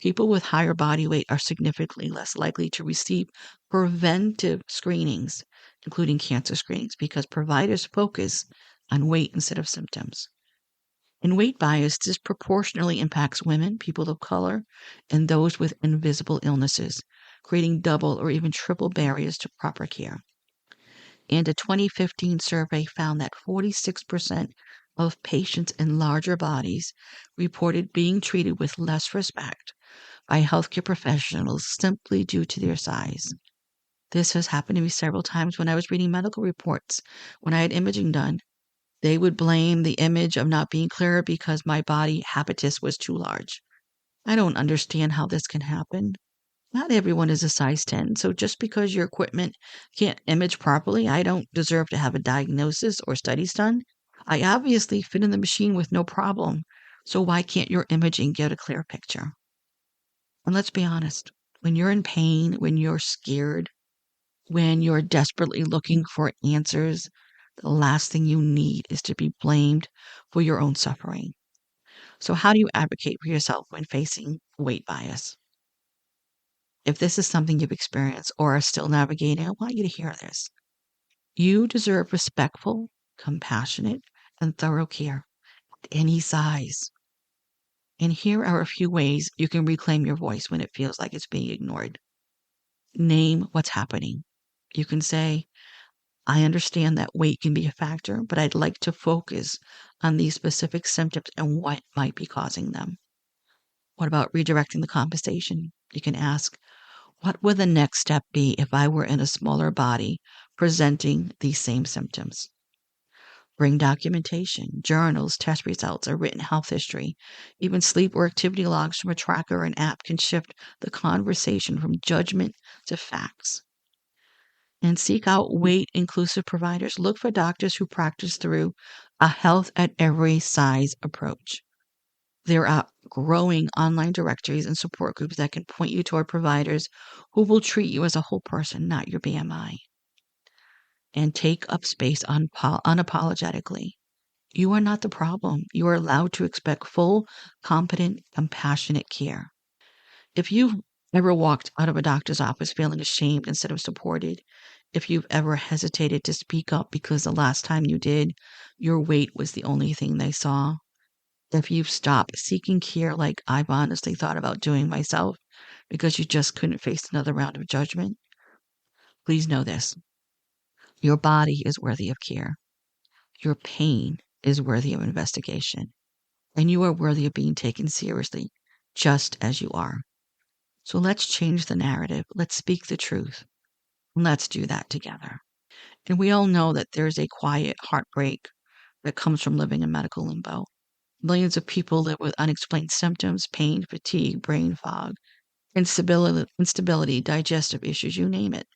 A: People with higher body weight are significantly less likely to receive preventive screenings, including cancer screenings, because providers focus on weight instead of symptoms. And weight bias disproportionately impacts women, people of color, and those with invisible illnesses, creating double or even triple barriers to proper care. And a 2015 survey found that 46% of patients in larger bodies reported being treated with less respect by healthcare professionals simply due to their size. This has happened to me several times when I was reading medical reports. When I had imaging done, they would blame the image of not being clear because my body habitus was too large. I don't understand how this can happen. Not everyone is a size 10, so just because your equipment can't image properly, I don't deserve to have a diagnosis or studies done. I obviously fit in the machine with no problem, so why can't your imaging get a clear picture? And let's be honest, when you're in pain, when you're scared, when you're desperately looking for answers, the last thing you need is to be blamed for your own suffering. So, how do you advocate for yourself when facing weight bias? If this is something you've experienced or are still navigating, I want you to hear this. You deserve respectful, compassionate, and thorough care at any size. And here are a few ways you can reclaim your voice when it feels like it's being ignored. Name what's happening. You can say, I understand that weight can be a factor, but I'd like to focus on these specific symptoms and what might be causing them. What about redirecting the conversation? You can ask, what would the next step be if I were in a smaller body presenting these same symptoms? Bring documentation, journals, test results, a written health history. Even sleep or activity logs from a tracker or an app can shift the conversation from judgment to facts. And seek out weight inclusive providers. Look for doctors who practice through a health at every size approach. There are growing online directories and support groups that can point you toward providers who will treat you as a whole person, not your BMI. And take up space unapologetically. You are not the problem. You are allowed to expect full, competent, compassionate care. If you've ever walked out of a doctor's office feeling ashamed instead of supported, if you've ever hesitated to speak up because the last time you did, your weight was the only thing they saw, if you've stopped seeking care like I've honestly thought about doing myself because you just couldn't face another round of judgment, please know this. Your body is worthy of care. Your pain is worthy of investigation. And you are worthy of being taken seriously, just as you are. So let's change the narrative. Let's speak the truth. And let's do that together. And we all know that there's a quiet heartbreak that comes from living in medical limbo. Millions of people live with unexplained symptoms, pain, fatigue, brain fog, instability, digestive issues, you name it.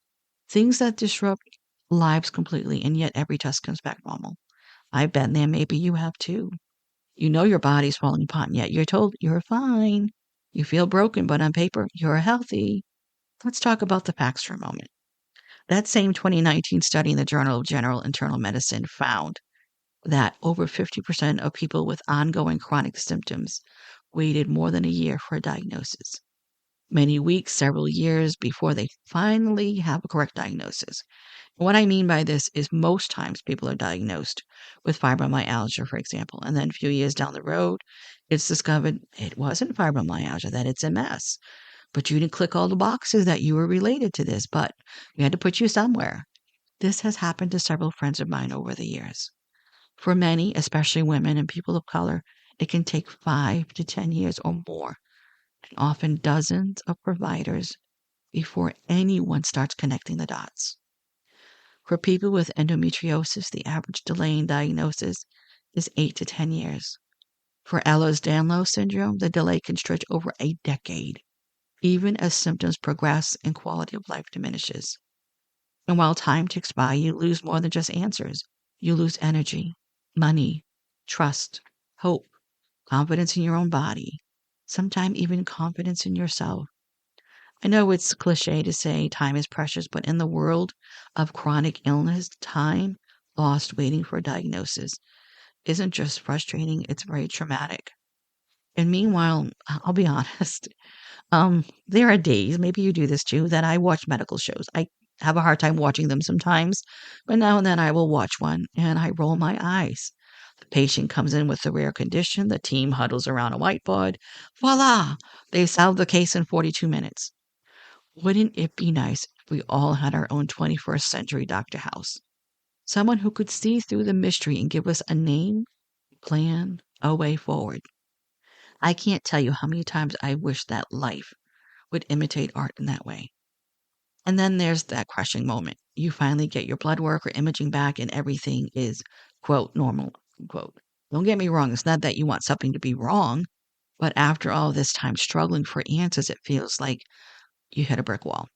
A: Things that disrupt lives completely, and yet every test comes back normal. I've been there. Maybe you have too. You know your body's falling apart, and yet you're told you're fine. You feel broken, but on paper, you're healthy. Let's talk about the facts for a moment. That same 2019 study in the Journal of General Internal Medicine found that over 50% of people with ongoing chronic symptoms waited more than a year for a diagnosis. Many weeks, several years before they finally have a correct diagnosis. What I mean by this is most times people are diagnosed with fibromyalgia, for example, and then a few years down the road, it's discovered it wasn't fibromyalgia, that it's MS. But you didn't click all the boxes that you were related to this, but we had to put you somewhere. This has happened to several friends of mine over the years. For many, especially women and people of color, it can take 5 to 10 years or more, and often dozens of providers before anyone starts connecting the dots. For people with endometriosis, the average delay in diagnosis is 8 to 10 years. For Ehlers-Danlos syndrome, the delay can stretch over a decade, even as symptoms progress and quality of life diminishes. And while time ticks by, you lose more than just answers. You lose energy, money, trust, hope, confidence in your own body, sometimes even confidence in yourself. I know it's cliche to say time is precious, but in the world of chronic illness, time lost waiting for a diagnosis isn't just frustrating, it's very traumatic. And meanwhile, I'll be honest, there are days, maybe you do this too, that I watch medical shows. I have a hard time watching them sometimes, but now and then I will watch one and I roll my eyes. The patient comes in with a rare condition, the team huddles around a whiteboard. Voila! They solved the case in 42 minutes. Wouldn't it be nice if we all had our own 21st century Dr. House? Someone who could see through the mystery and give us a name, plan, a way forward. I can't tell you how many times I wish that life would imitate art in that way. And then there's that crushing moment. You finally get your blood work or imaging back and everything is, quote, normal, quote. Don't get me wrong, it's not that you want something to be wrong, but after all this time struggling for answers, it feels like you hit a brick wall.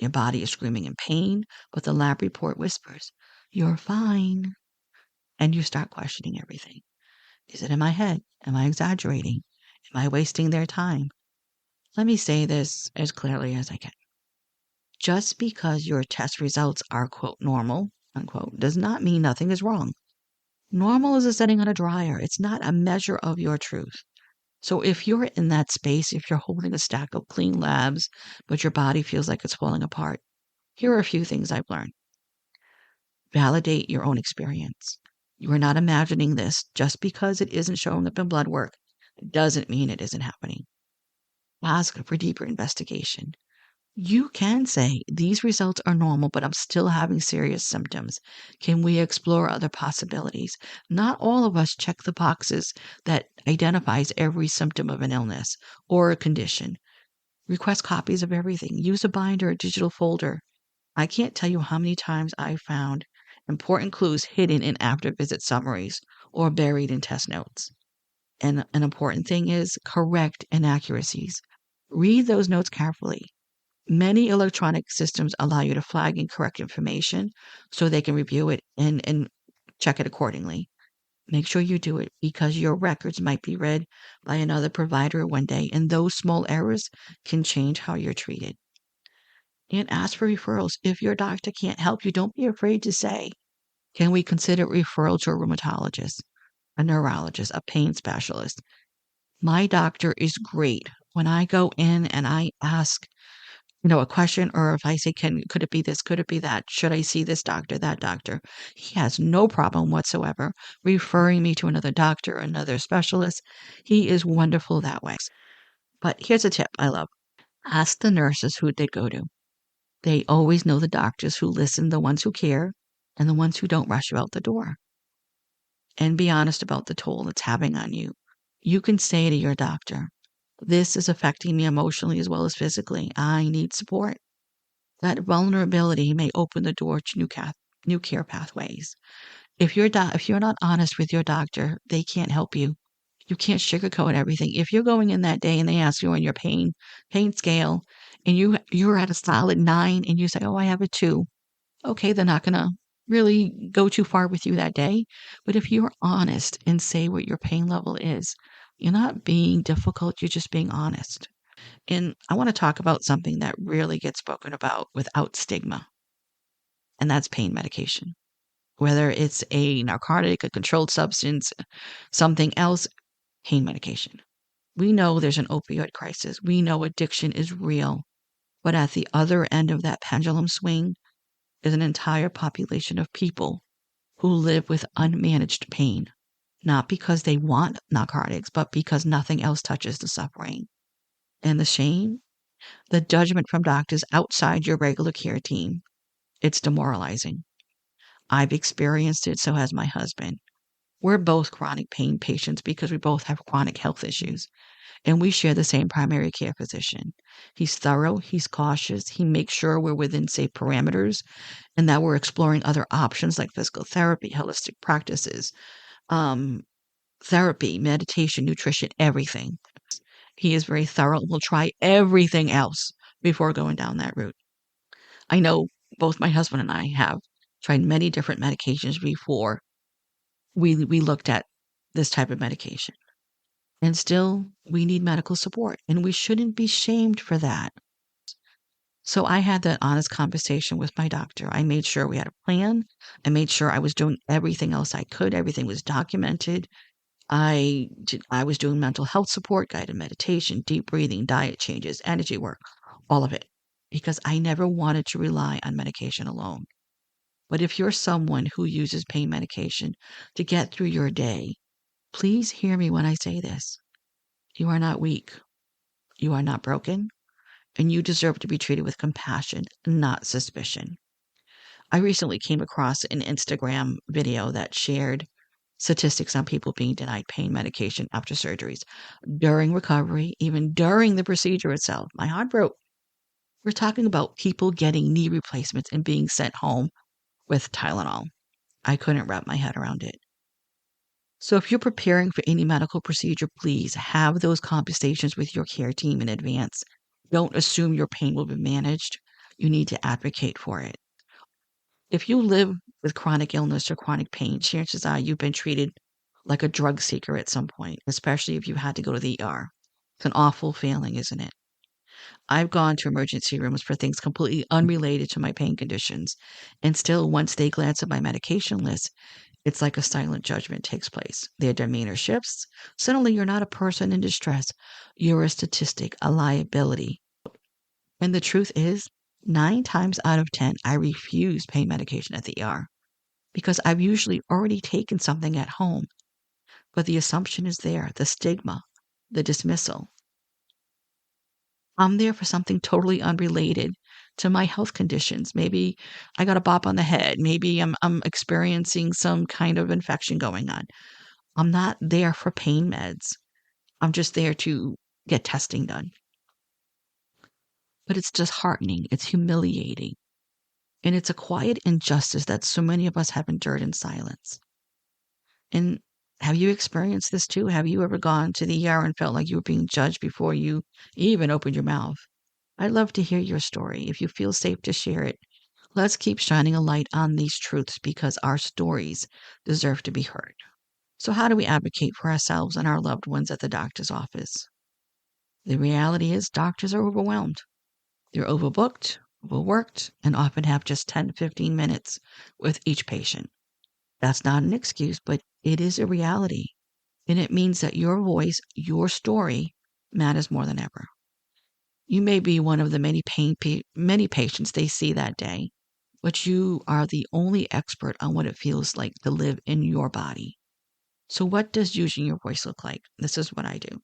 A: Your body is screaming in pain, but the lab report whispers, "You're fine." And you start questioning everything. Is it in my head? Am I exaggerating? Am I wasting their time? Let me say this as clearly as I can. Just because your test results are, quote, normal, unquote, does not mean nothing is wrong. Normal is a setting on a dryer. It's not a measure of your truth. So if you're in that space, if you're holding a stack of clean labs, but your body feels like it's falling apart, here are a few things I've learned. Validate your own experience. You are not imagining this. Just because it isn't showing up in blood work doesn't mean it isn't happening. Ask for deeper investigation. You can say, these results are normal, but I'm still having serious symptoms. Can we explore other possibilities? Not all of us check the boxes that identifies every symptom of an illness or a condition. Request copies of everything. Use a binder or digital folder. I can't tell you how many times I've found important clues hidden in after visit summaries or buried in test notes. And an important thing is correct inaccuracies. Read those notes carefully. Many electronic systems allow you to flag incorrect information so they can review it and check it accordingly. Make sure you do it because your records might be read by another provider one day, and those small errors can change how you're treated. And ask for referrals. If your doctor can't help you, don't be afraid to say, can we consider referral to a rheumatologist, a neurologist, a pain specialist? My doctor is great. When I go in and I ask a question, or if I say, could it be this? Could it be that? Should I see this doctor, that doctor? He has no problem whatsoever referring me to another doctor, another specialist. He is wonderful that way. But here's a tip I love. Ask the nurses who they go to. They always know the doctors who listen, the ones who care, and the ones who don't rush you out the door. And be honest about the toll it's having on you. You can say to your doctor, this is affecting me emotionally as well as physically. I need support. That vulnerability may open the door to new care pathways. If you're not honest with your doctor, they can't help you. You can't sugarcoat everything. If you're going in that day and they ask you on your pain scale, and you're at a solid 9, and you say, "Oh, I have a 2," okay, they're not gonna really go too far with you that day. But if you're honest and say what your pain level is, you're not being difficult. You're just being honest. And I want to talk about something that really gets spoken about without stigma, and that's pain medication. Whether it's a narcotic, a controlled substance, something else, pain medication. We know there's an opioid crisis. We know addiction is real. But at the other end of that pendulum swing is an entire population of people who live with unmanaged pain, not because they want narcotics, but because nothing else touches the suffering. And the shame, the judgment from doctors outside your regular care team, it's demoralizing. I've experienced it, so has my husband. We're both chronic pain patients because we both have chronic health issues.
B: and we share the same primary care physician. He's thorough, he's cautious, he makes sure we're within safe parameters and that we're exploring other options like physical therapy, holistic practices, um, therapy, meditation, nutrition, everything. He is very thorough. We'll try everything else before going down that route. I know both my husband and I have tried many different medications before we looked at this type of medication. And still, we need medical support, and we shouldn't be shamed for that. So I had that honest conversation with my doctor. I made sure we had a plan. I made sure I was doing everything else I could. Everything was documented. I was doing mental health support, guided meditation, deep breathing, diet changes, energy work, all of it, because I never wanted to rely on medication alone. But if you're someone who uses pain medication to get through your day, please hear me when I say this. You are not weak. You are not broken, and you deserve to be treated with compassion, not suspicion. I recently came across an Instagram video that shared statistics on people being denied pain medication after surgeries during recovery, even during the procedure itself. My heart broke. We're talking about people getting knee replacements and being sent home with Tylenol. I couldn't wrap my head around it. So if you're preparing for any medical procedure, please have those conversations with your care team in advance. Don't assume your pain will be managed. You need to advocate for it. If you live with chronic illness or chronic pain, chances are you've been treated like a drug seeker at some point, especially if you had to go to the ER. It's an awful feeling, isn't it? I've gone to emergency rooms for things completely unrelated to my pain conditions, and still, once they glance at my medication list, it's like a silent judgment takes place. Their demeanor shifts. Suddenly, you're not a person in distress. You're a statistic, a liability. And the truth is, 9 times out of 10, I refuse pain medication at the ER because I've usually already taken something at home. But the assumption is there, the stigma, the dismissal. I'm there for something totally unrelated to my health conditions. Maybe I got a bop on the head. Maybe I'm experiencing some kind of infection going on. I'm not there for pain meds. I'm just there to get testing done. But it's disheartening. It's humiliating. And it's a quiet injustice that so many of us have endured in silence. And have you experienced this too? Have you ever gone to the ER and felt like you were being judged before you even opened your mouth? I'd love to hear your story. If you feel safe to share it, let's keep shining a light on these truths because our stories deserve to be heard. So, how do we advocate for ourselves and our loved ones at the doctor's office? The reality is, doctors are overwhelmed. They're overbooked, overworked, and often have just 10 to 15 minutes with each patient. That's not an excuse, but it is a reality. And it means that your voice, your story, matters more than ever. You may be one of the many patients they see that day, but you are the only expert on what it feels like to live in your body. So, what does using your voice look like? This is what I do.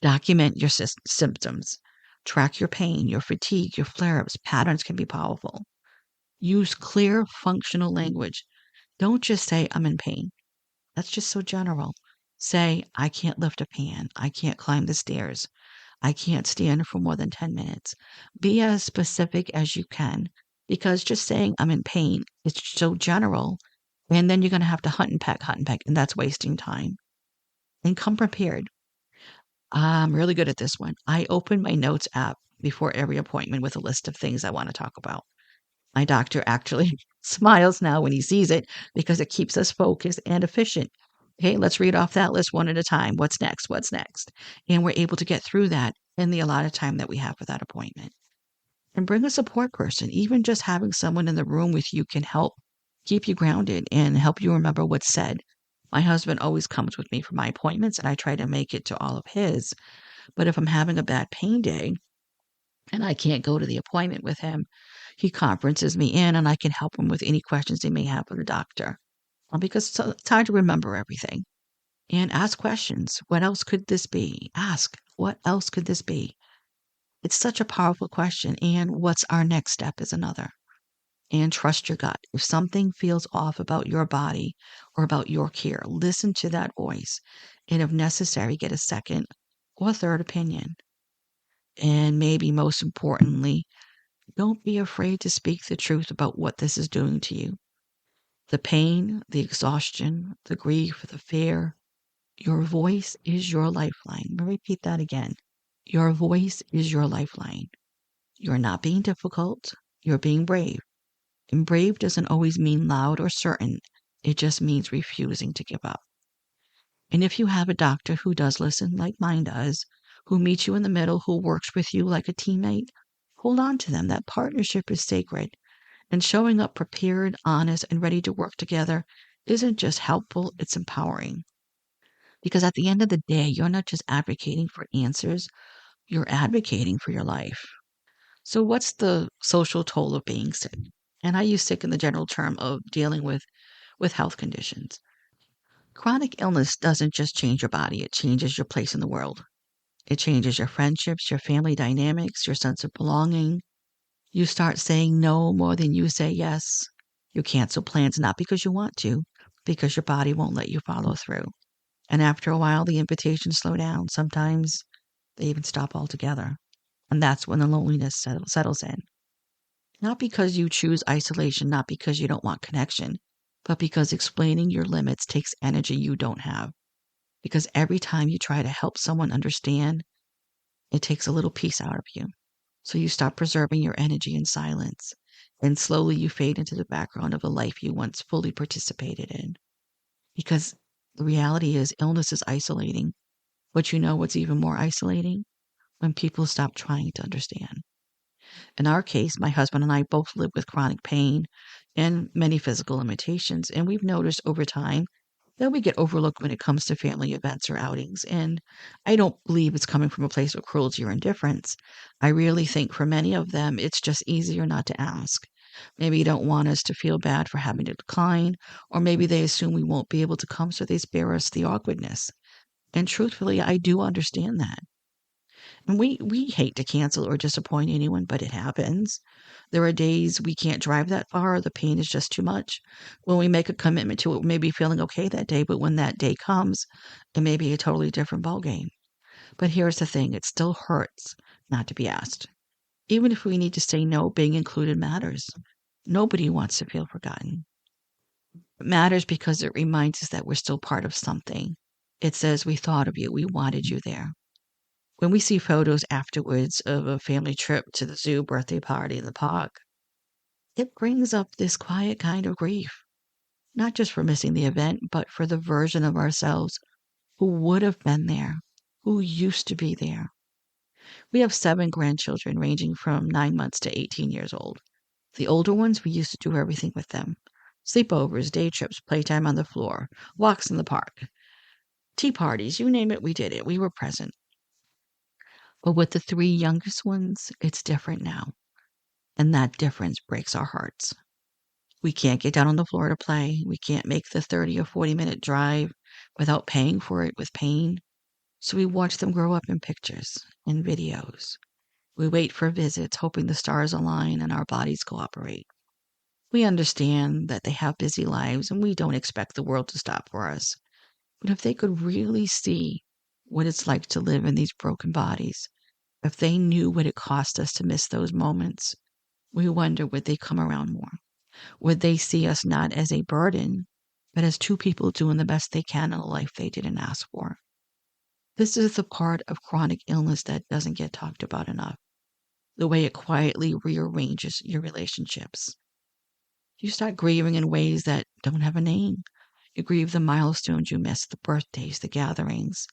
B: Document your symptoms. Track your pain, your fatigue, your flare ups. Patterns can be powerful. Use clear, functional language. Don't just say, I'm in pain. That's just so general. Say, I can't lift a pan. I can't climb the stairs. I can't stand for more than 10 minutes. Be as specific as you can because just saying I'm in pain is so general. And then you're going to have to hunt and peck, and that's wasting time. And come prepared. I'm really good at this one. I open my notes app before every appointment with a list of things I want to talk about. My doctor actually smiles now when he sees it because it keeps us focused and efficient. Okay, let's read off that list one at a time. What's next? What's next? And we're able to get through that in the allotted time that we have for that appointment. And bring a support person. Even just having someone in the room with you can help keep you grounded and help you remember what's said. My husband always comes with me for my appointments, and I try to make it to all of his. But if I'm having a bad pain day and I can't go to the appointment with him, he conferences me in and I can help him with any questions he may have with the doctor. Because it's hard to remember everything. And ask questions. What else could this be? Ask, what else could this be? It's such a powerful question. And what's our next step is another. And trust your gut. If something feels off about your body or about your care, listen to that voice. And if necessary, get a second or third opinion. And maybe most importantly, don't be afraid to speak the truth about what this is doing to you. The pain, the exhaustion, the grief, the fear. Your voice is your lifeline. Let me repeat that again. Your voice is your lifeline. You're not being difficult. You're being brave. And brave doesn't always mean loud or certain. It just means refusing to give up. And if you have a doctor who does listen, like mine does, who meets you in the middle, who works with you like a teammate, hold on to them. That partnership is sacred. And showing up prepared, honest, and ready to work together isn't just helpful, it's empowering. Because at the end of the day, you're not just advocating for answers, you're advocating for your life. So, what's the social toll of being sick? And I use sick in the general term of dealing with health conditions. Chronic illness doesn't just change your body, it changes your place in the world. It changes your friendships, your family dynamics, your sense of belonging. You start saying no more than you say yes. You cancel plans not because you want to, because your body won't let you follow through. And after a while, the invitations slow down. Sometimes they even stop altogether. And that's when the loneliness settles in. Not because you choose isolation, not because you don't want connection, but because explaining your limits takes energy you don't have. Because every time you try to help someone understand, it takes a little piece out of you. So you stop preserving your energy in silence, and slowly you fade into the background of a life you once fully participated in. Because the reality is, illness is isolating. But you know what's even more isolating? When people stop trying to understand. In our case, my husband and I both live with chronic pain and many physical limitations, and we've noticed over time that we get overlooked when it comes to family events or outings. And I don't believe it's coming from a place of cruelty or indifference. I really think for many of them, it's just easier not to ask. Maybe you don't want us to feel bad for having to decline, or maybe they assume we won't be able to come, so they spare us the awkwardness. And truthfully, I do understand that. And we hate to cancel or disappoint anyone, but it happens. There are days we can't drive that far, the pain is just too much. When we make a commitment to it, we may be feeling okay that day, but when that day comes, it may be a totally different ballgame. But here's the thing, it still hurts not to be asked. Even if we need to say no, being included matters. Nobody wants to feel forgotten. It matters because it reminds us that we're still part of something. It says we thought of you, we wanted you there. When we see photos afterwards of a family trip to the zoo, birthday party, in the park, it brings up this quiet kind of grief, not just for missing the event, but for the version of ourselves who would have been there, who used to be there. We have 7 grandchildren ranging from 9 months to 18 years old. The older ones, we used to do everything with them. Sleepovers, day trips, playtime on the floor, walks in the park, tea parties, you name it, we did it. We were present. But with the 3 youngest ones, it's different now. And that difference breaks our hearts. We can't get down on the floor to play. We can't make the 30 or 40-minute drive without paying for it with pain. So we watch them grow up in pictures, in videos. We wait for visits, hoping the stars align and our bodies cooperate. We understand that they have busy lives and we don't expect the world to stop for us. But if they could really see what it's like to live in these broken bodies, if they knew what it cost us to miss those moments, we wonder would they come around more? Would they see us not as a burden, but as 2 people doing the best they can in a life they didn't ask for? This is the part of chronic illness that doesn't get talked about enough, the way it quietly rearranges your relationships. You start grieving in ways that don't have a name. You grieve the milestones you missed, the birthdays, the gatherings,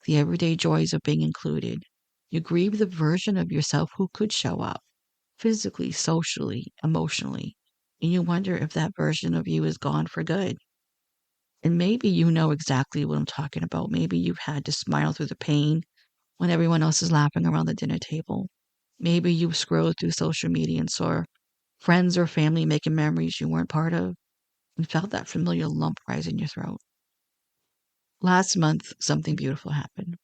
B: the everyday joys of being included. You grieve the version of yourself who could show up physically, socially, emotionally, and you wonder if that version of you is gone for good. And maybe you know exactly what I'm talking about. Maybe you've had to smile through the pain when everyone else is laughing around the dinner table. Maybe you've scrolled through social media and saw friends or family making memories you weren't part of and felt that familiar lump rise in your throat. Last month, something beautiful happened.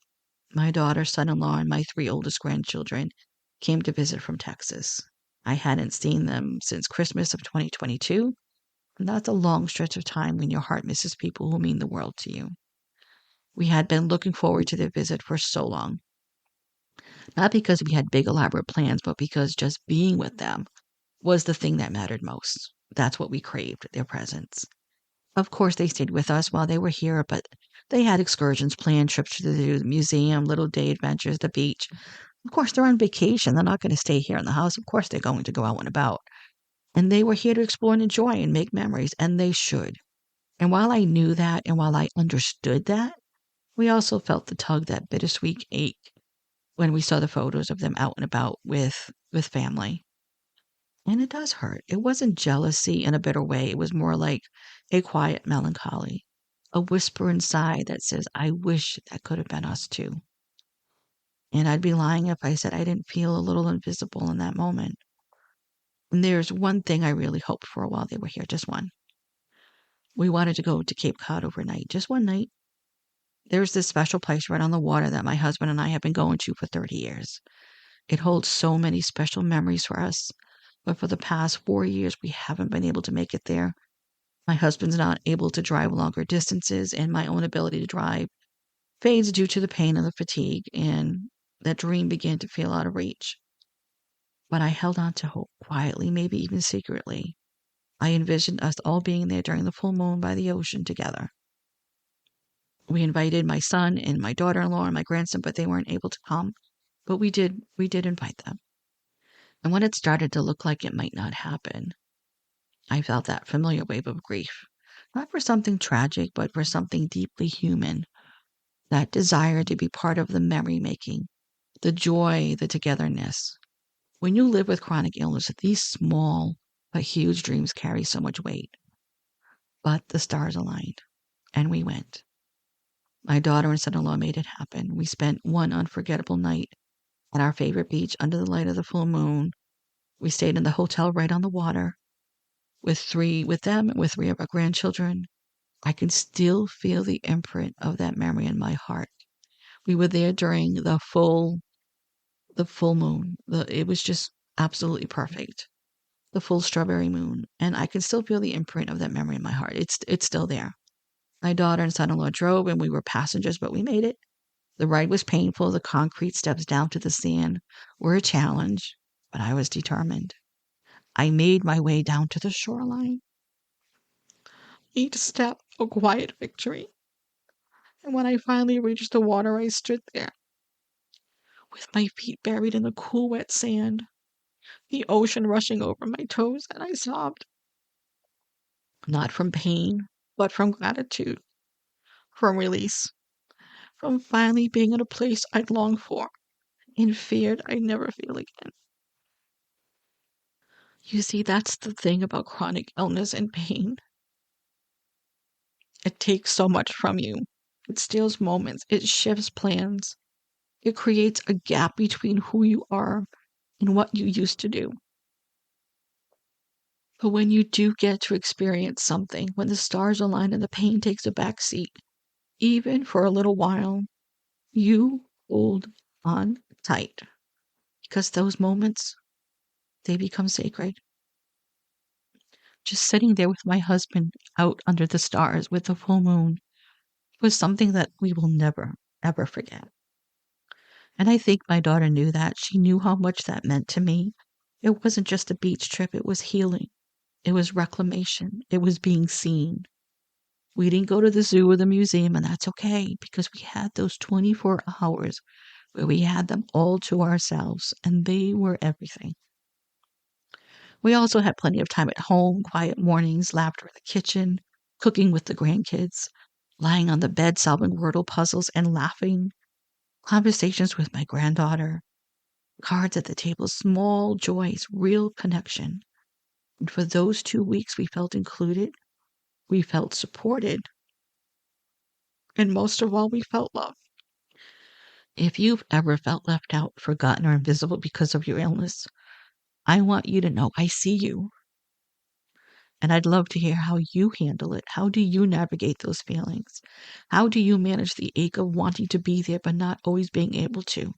B: My daughter, son-in-law, and my 3 oldest grandchildren came to visit from Texas. I hadn't seen them since Christmas of 2022, and that's a long stretch of time when your heart misses people who mean the world to you. We had been looking forward to their visit for so long. Not because we had big elaborate plans, but because just being with them was the thing that mattered most. That's what we craved, their presence. Of course, they stayed with us while they were here, but they had excursions planned, trips to the museum, little day adventures, the beach. Of course, they're on vacation. They're not going to stay here in the house. Of course, they're going to go out and about. And they were here to explore and enjoy and make memories, and they should. And while I knew that and while I understood that, we also felt the tug, that bittersweet ache when we saw the photos of them out and about with family. And it does hurt. It wasn't jealousy in a bitter way. It was more like a quiet melancholy, a whisper inside that says, I wish that could have been us too. And I'd be lying if I said I didn't feel a little invisible in that moment. And there's one thing I really hoped for while they were here, just one. We wanted to go to Cape Cod overnight, just one night. There's this special place right on the water that my husband and I have been going to for 30 years. It holds so many special memories for us, but for the past 4 years, we haven't been able to make it there. My husband's not able to drive longer distances, and my own ability to drive fades due to the pain and the fatigue, and that dream began to feel out of reach. But I held on to hope quietly, maybe even secretly. I envisioned us all being there during the full moon by the ocean together. We invited my son and my daughter-in-law and my grandson, but they weren't able to come. But we did invite them. And when it started to look like it might not happen, I felt that familiar wave of grief. Not for something tragic, but for something deeply human. That desire to be part of the memory making, the joy, the togetherness. When you live with chronic illness, these small but huge dreams carry so much weight. But the stars aligned, and we went. My daughter and son-in-law made it happen. We spent one unforgettable night at our favorite beach under the light of the full moon. We stayed in the hotel right on the water with three of our grandchildren. I can still feel the imprint of that memory in my heart. We were there during the full moon. It was just absolutely perfect. The full strawberry moon, and I can still feel the imprint of that memory in my heart. It's still there. My daughter and son-in-law drove, and we were passengers, but we made it. The ride was painful. The concrete steps down to the sand were a challenge, but I was determined. I made my way down to the shoreline. Each step a quiet victory. And when I finally reached the water, I stood there with my feet buried in the cool, wet sand, the ocean rushing over my toes, and I sobbed. Not from pain, but from gratitude, from release, from finally being in a place I'd longed for and feared I'd never feel again. You see, that's the thing about chronic illness and pain. It takes so much from you. It steals moments. It shifts plans. It creates a gap between who you are and what you used to do. But when you do get to experience something, when the stars align and the pain takes a back seat, even for a little while, you hold on tight. Because those moments, they become sacred. Just sitting there with my husband out under the stars with the full moon was something that we will never, ever forget. And I think my daughter knew that. She knew how much that meant to me. It wasn't just a beach trip, it was healing. It was reclamation. It was being seen. We didn't go to the zoo or the museum, and that's okay because we had those 24 hours where we had them all to ourselves, and they were everything. We also had plenty of time at home, quiet mornings, laughter in the kitchen, cooking with the grandkids, lying on the bed solving Wordle puzzles and laughing, conversations with my granddaughter, cards at the table, small joys, real connection. And for those 2 weeks, we felt included, we felt supported, and most of all, we felt love. If you've ever felt left out, forgotten, or invisible because of your illness, I want you to know I see you. And I'd love to hear how you handle it. How do you navigate those feelings? How do you manage the ache of wanting to be there but not always being able to?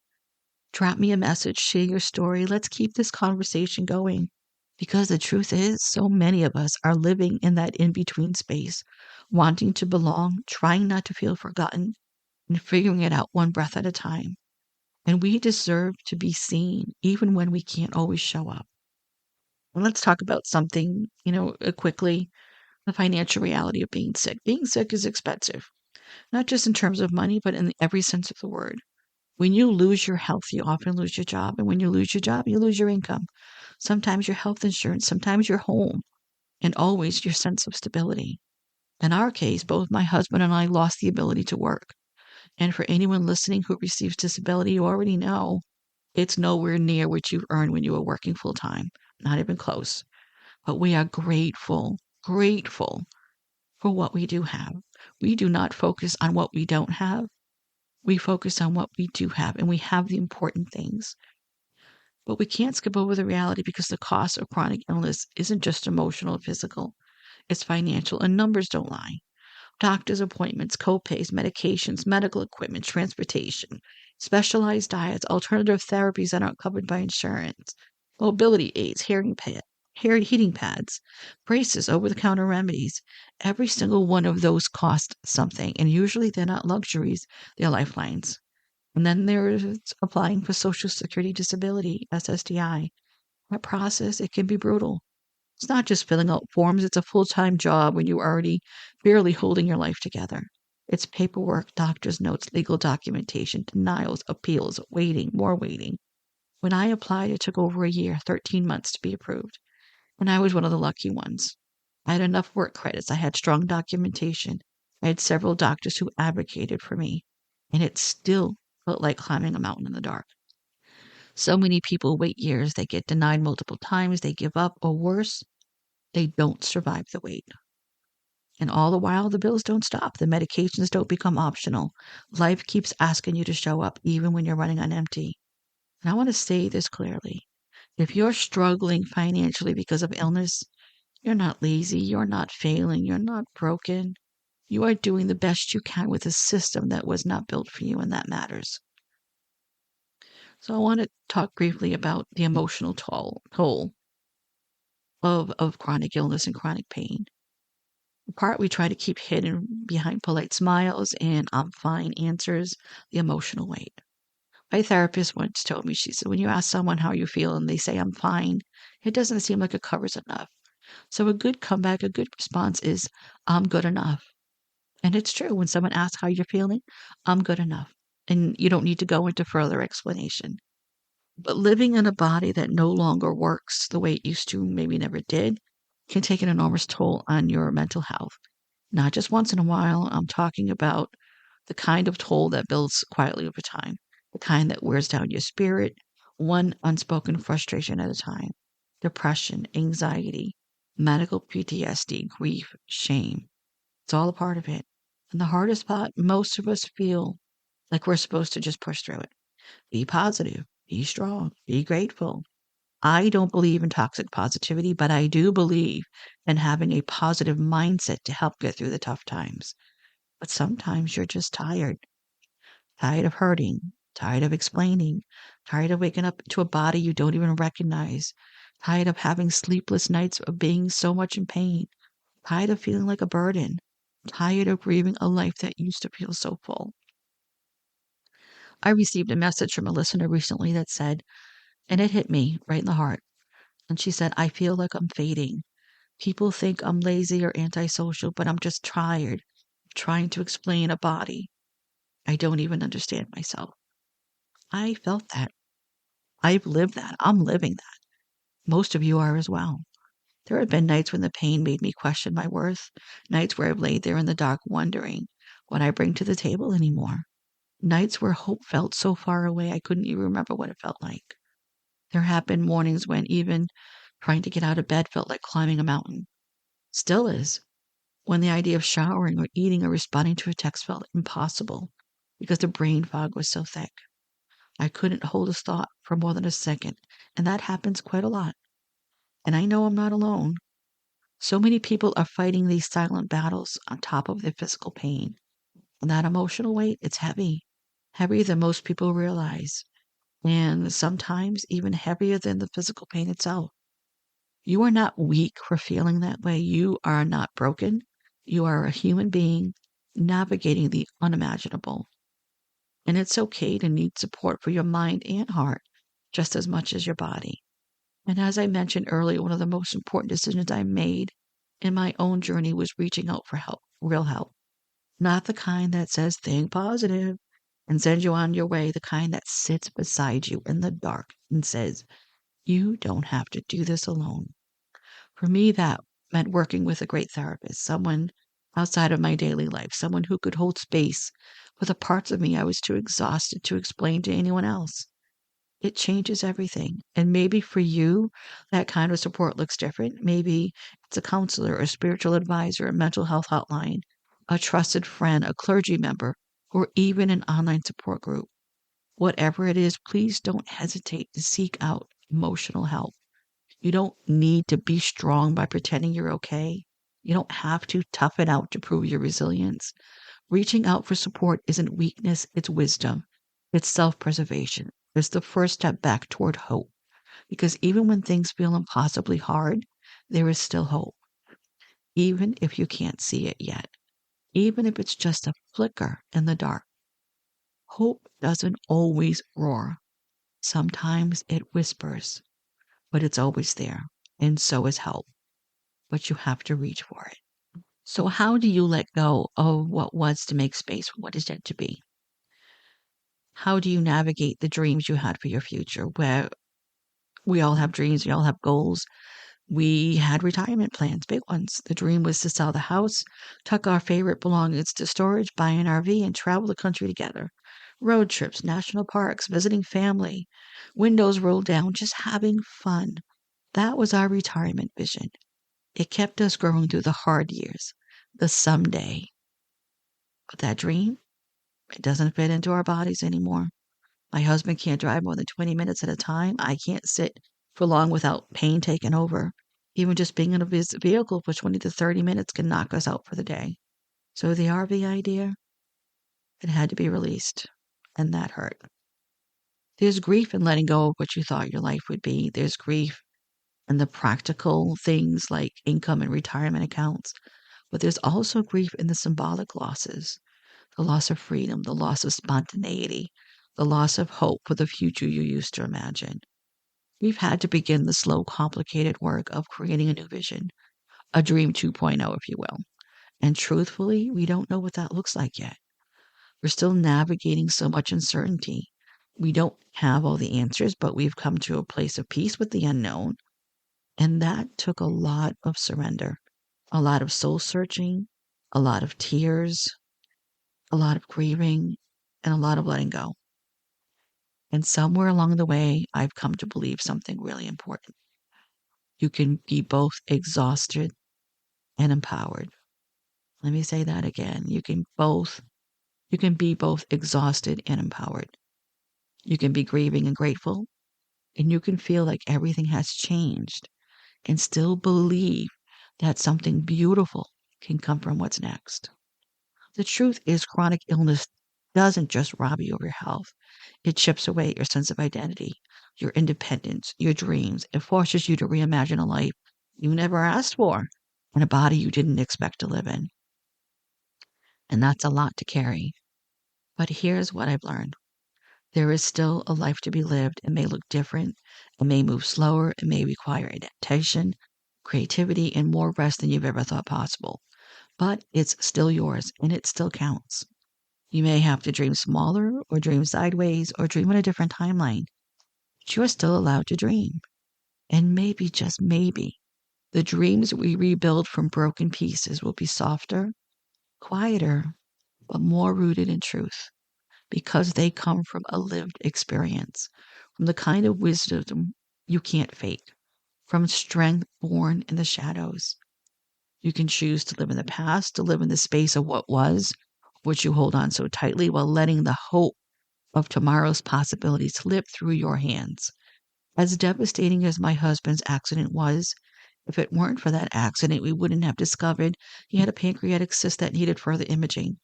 B: Drop me a message, share your story. Let's keep this conversation going. Because the truth is, so many of us are living in that in-between space, wanting to belong, trying not to feel forgotten, and figuring it out one breath at a time. And we deserve to be seen, even when we can't always show up. And let's talk about something, quickly, the financial reality of being sick. Being sick is expensive, not just in terms of money, but in every sense of the word. When you lose your health, you often lose your job. And when you lose your job, you lose your income. Sometimes your health insurance, sometimes your home, and always your sense of stability. In our case, both my husband and I lost the ability to work. And for anyone listening who receives disability, you already know it's nowhere near what you earned when you were working full time, not even close. But we are grateful for what we do have. We do not focus on what we don't have. We focus on what we do have, and we have the important things. But we can't skip over the reality because the cost of chronic illness isn't just emotional or physical, it's financial, and numbers don't lie. Doctor's appointments, co-pays, medications, medical equipment, transportation, specialized diets, alternative therapies that aren't covered by insurance, mobility aids, heating pads, braces, over-the-counter remedies. Every single one of those costs something, and usually they're not luxuries, they're lifelines. And then there's applying for Social Security disability, SSDI. That process, it can be brutal. It's not just filling out forms, it's a full-time job when you're already barely holding your life together. It's paperwork, doctor's notes, legal documentation, denials, appeals, waiting, more waiting. When I applied, it took over a year, 13 months to be approved. And I was one of the lucky ones. I had enough work credits, I had strong documentation, I had several doctors who advocated for me, and it still felt like climbing a mountain in the dark. So many people wait years, they get denied multiple times, they give up, or worse, they don't survive the wait. And all the while, the bills don't stop. The medications don't become optional. Life keeps asking you to show up even when you're running on empty. And I want to say this clearly. If you're struggling financially because of illness, you're not lazy, you're not failing, you're not broken. You are doing the best you can with a system that was not built for you, and that matters. So I want to talk briefly about the emotional toll of chronic illness and chronic pain. The part we try to keep hidden behind polite smiles and I'm fine answers, the emotional weight. My therapist once told me, she said, when you ask someone how you feel and they say, I'm fine, it doesn't seem like it covers enough. So a good comeback, a good response is, I'm good enough. And it's true. When someone asks how you're feeling, I'm good enough. And you don't need to go into further explanation. But living in a body that no longer works the way it used to, maybe never did, can take an enormous toll on your mental health. Not just once in a while. I'm talking about the kind of toll that builds quietly over time, the kind that wears down your spirit, one unspoken frustration at a time. Depression, anxiety, medical PTSD, grief, shame. It's all a part of it. And the hardest part, most of us feel like we're supposed to just push through it. Be positive, be strong, be grateful. I don't believe in toxic positivity, but I do believe in having a positive mindset to help get through the tough times. But sometimes you're just tired of hurting, tired of explaining, tired of waking up to a body you don't even recognize, tired of having sleepless nights of being so much in pain, tired of feeling like a burden, tired of grieving a life that used to feel so full. I received a message from a listener recently that said, and it hit me right in the heart. And she said, I feel like I'm fading. People think I'm lazy or antisocial, but I'm just tired of trying to explain a body I don't even understand myself. I felt that. I've lived that. I'm living that. Most of you are as well. There have been nights when the pain made me question my worth, nights where I've laid there in the dark wondering what I bring to the table anymore, nights where hope felt so far away I couldn't even remember what it felt like. There have been mornings when even trying to get out of bed felt like climbing a mountain. Still is. When the idea of showering or eating or responding to a text felt impossible because the brain fog was so thick. I couldn't hold a thought for more than a second, and that happens quite a lot. And I know I'm not alone. So many people are fighting these silent battles on top of their physical pain. And that emotional weight, it's heavy, heavier than most people realize, and sometimes even heavier than the physical pain itself. You are not weak for feeling that way. You are not broken. You are a human being navigating the unimaginable. And it's okay to need support for your mind and heart just as much as your body. And as I mentioned earlier, one of the most important decisions I made in my own journey was reaching out for help, real help. Not the kind that says think positive and sends you on your way, the kind that sits beside you in the dark and says, you don't have to do this alone. For me, that meant working with a great therapist, someone outside of my daily life, someone who could hold space for the parts of me I was too exhausted to explain to anyone else. It changes everything. And maybe for you, that kind of support looks different. Maybe it's a counselor, a spiritual advisor, a mental health hotline, a trusted friend, a clergy member, or even an online support group. Whatever it is, please don't hesitate to seek out emotional help. You don't need to be strong by pretending you're okay. You don't have to tough it out to prove your resilience. Reaching out for support isn't weakness, it's wisdom. It's self preservation. It's the first step back toward hope. Because even when things feel impossibly hard, there is still hope. Even if you can't see it yet, even if it's just a flicker in the dark. Hope doesn't always roar. Sometimes it whispers, but it's always there. And so is help. But you have to reach for it. So, how do you let go of what was to make space for what is yet to be? How do you navigate the dreams you had for your future? Where we all have dreams, we all have goals. We had retirement plans, big ones. The dream was to sell the house, tuck our favorite belongings to storage, buy an RV, and travel the country together. Road trips, national parks, visiting family, windows rolled down, just having fun. That was our retirement vision. It kept us growing through the hard years, the someday. But that dream, it doesn't fit into our bodies anymore. My husband can't drive more than 20 minutes at a time. I can't sit for long without pain taking over. Even just being in a vehicle for 20 to 30 minutes can knock us out for the day. So the RV idea, it had to be released. And that hurt. There's grief in letting go of what you thought your life would be. There's grief in the practical things like income and retirement accounts. But there's also grief in the symbolic losses, the loss of freedom, the loss of spontaneity, the loss of hope for the future you used to imagine. We've had to begin the slow, complicated work of creating a new vision, a dream 2.0, if you will. And truthfully, we don't know what that looks like yet. We're still navigating so much uncertainty. We don't have all the answers, but we've come to a place of peace with the unknown. And that took a lot of surrender, a lot of soul searching, a lot of tears, a lot of grieving, and a lot of letting go. And somewhere along the way, I've come to believe something really important. You can be both exhausted and empowered. Let me say that again. You can be both exhausted and empowered. You can be grieving and grateful, and you can feel like everything has changed and still believe that something beautiful can come from what's next. The truth is, chronic illness doesn't just rob you of your health, it chips away at your sense of identity, your independence, your dreams. It forces you to reimagine a life you never asked for and a body you didn't expect to live in. And that's a lot to carry. But here's what I've learned. There is still a life to be lived. It may look different. It may move slower. It may require adaptation, creativity, and more rest than you've ever thought possible. But it's still yours, and it still counts. You may have to dream smaller, or dream sideways, or dream on a different timeline. But you're still allowed to dream. And maybe, just maybe, the dreams we rebuild from broken pieces will be softer, quieter, but more rooted in truth, because they come from a lived experience, from the kind of wisdom you can't fake, from strength born in the shadows. You can choose to live in the past, to live in the space of what was, which you hold on so tightly, while letting the hope of tomorrow's possibilities slip through your hands. As devastating as my husband's accident was, if it weren't for that accident, we wouldn't have discovered he had a pancreatic cyst that needed further imaging.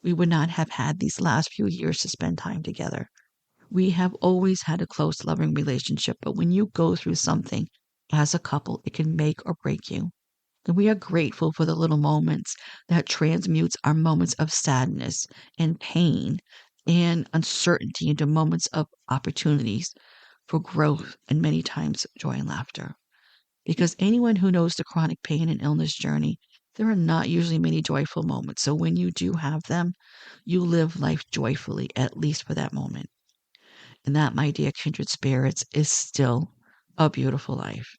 B: We would not have had these last few years to spend time together. We have always had a close, loving relationship, but when you go through something as a couple, it can make or break you. And we are grateful for the little moments that transmutes our moments of sadness and pain and uncertainty into moments of opportunities for growth and many times joy and laughter. Because anyone who knows the chronic pain and illness journey, there are not usually many joyful moments. So when you do have them, you live life joyfully, at least for that moment. And that, my dear kindred spirits, is still a beautiful life.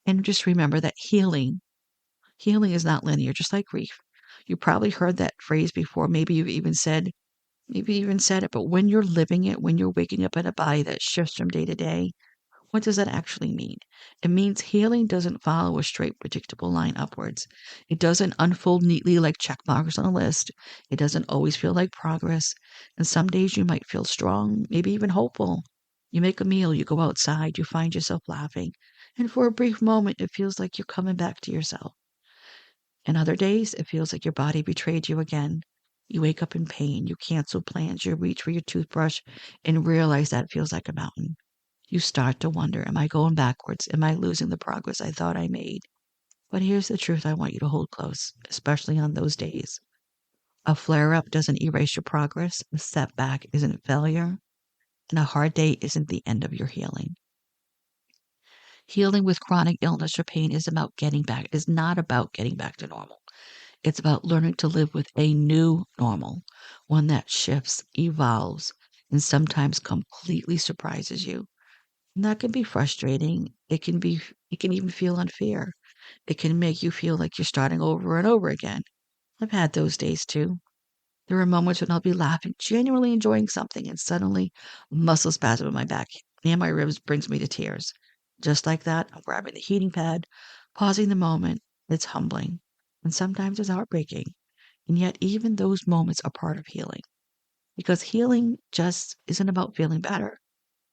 B: And just remember that healing is not linear, just like grief. You probably heard that phrase before. Maybe you even said it, but when you're living it, when you're waking up in a body that shifts from day to day, what does that actually mean? It means healing doesn't follow a straight, predictable line upwards. It doesn't unfold neatly like check marks on a list. It doesn't always feel like progress. And some days you might feel strong, maybe even hopeful. You make a meal, you go outside, you find yourself laughing. And for a brief moment, it feels like you're coming back to yourself. And other days, it feels like your body betrayed you again. You wake up in pain, you cancel plans, you reach for your toothbrush and realize that feels like a mountain. You start to wonder, am I going backwards? Am I losing the progress I thought I made? But here's the truth I want you to hold close, especially on those days. A flare up doesn't erase your progress, a setback isn't failure, and a hard day isn't the end of your healing. Healing with chronic illness or pain is not about getting back to normal. It's about learning to live with a new normal, one that shifts, evolves, and sometimes completely surprises you. And that can be frustrating. It can even feel unfair. It can make you feel like you're starting over and over again. I've had those days too. There are moments when I'll be laughing, genuinely enjoying something, and suddenly a muscle spasm in my back and my ribs brings me to tears. Just like that, I'm grabbing the heating pad, pausing the moment. It's humbling. And sometimes it's heartbreaking. And yet even those moments are part of healing. Because healing just isn't about feeling better.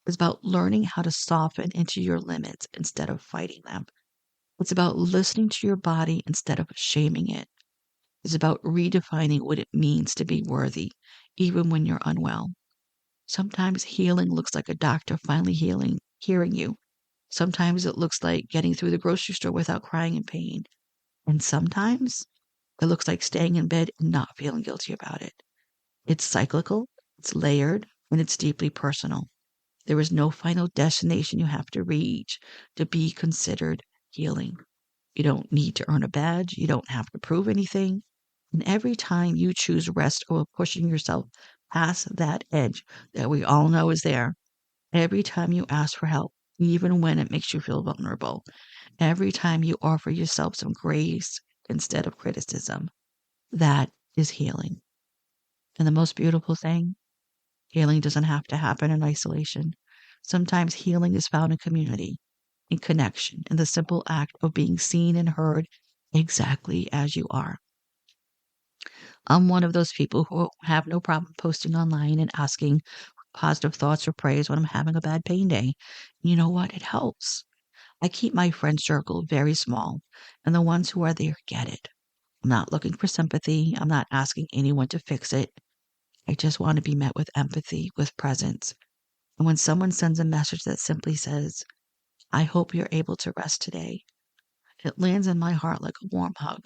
B: It's about learning how to soften into your limits instead of fighting them. It's about listening to your body instead of shaming it. It's about redefining what it means to be worthy, even when you're unwell. Sometimes healing looks like a doctor finally hearing you. Sometimes it looks like getting through the grocery store without crying in pain. And sometimes it looks like staying in bed and not feeling guilty about it. It's cyclical, it's layered, and it's deeply personal. There is no final destination you have to reach to be considered healing. You don't need to earn a badge. You don't have to prove anything. And every time you choose rest or pushing yourself past that edge that we all know is there, every time you ask for help, even when it makes you feel vulnerable, every time you offer yourself some grace instead of criticism, that is healing. And the most beautiful thing, healing doesn't have to happen in isolation. Sometimes healing is found in community, in connection, in the simple act of being seen and heard exactly as you are. I'm one of those people who have no problem posting online and asking positive thoughts or praise when I'm having a bad pain day. You know what? It helps. I keep my friend circle very small, and the ones who are there get it. I'm not looking for sympathy. I'm not asking anyone to fix it. I just want to be met with empathy, with presence. And when someone sends a message that simply says, I hope you're able to rest today, it lands in my heart like a warm hug.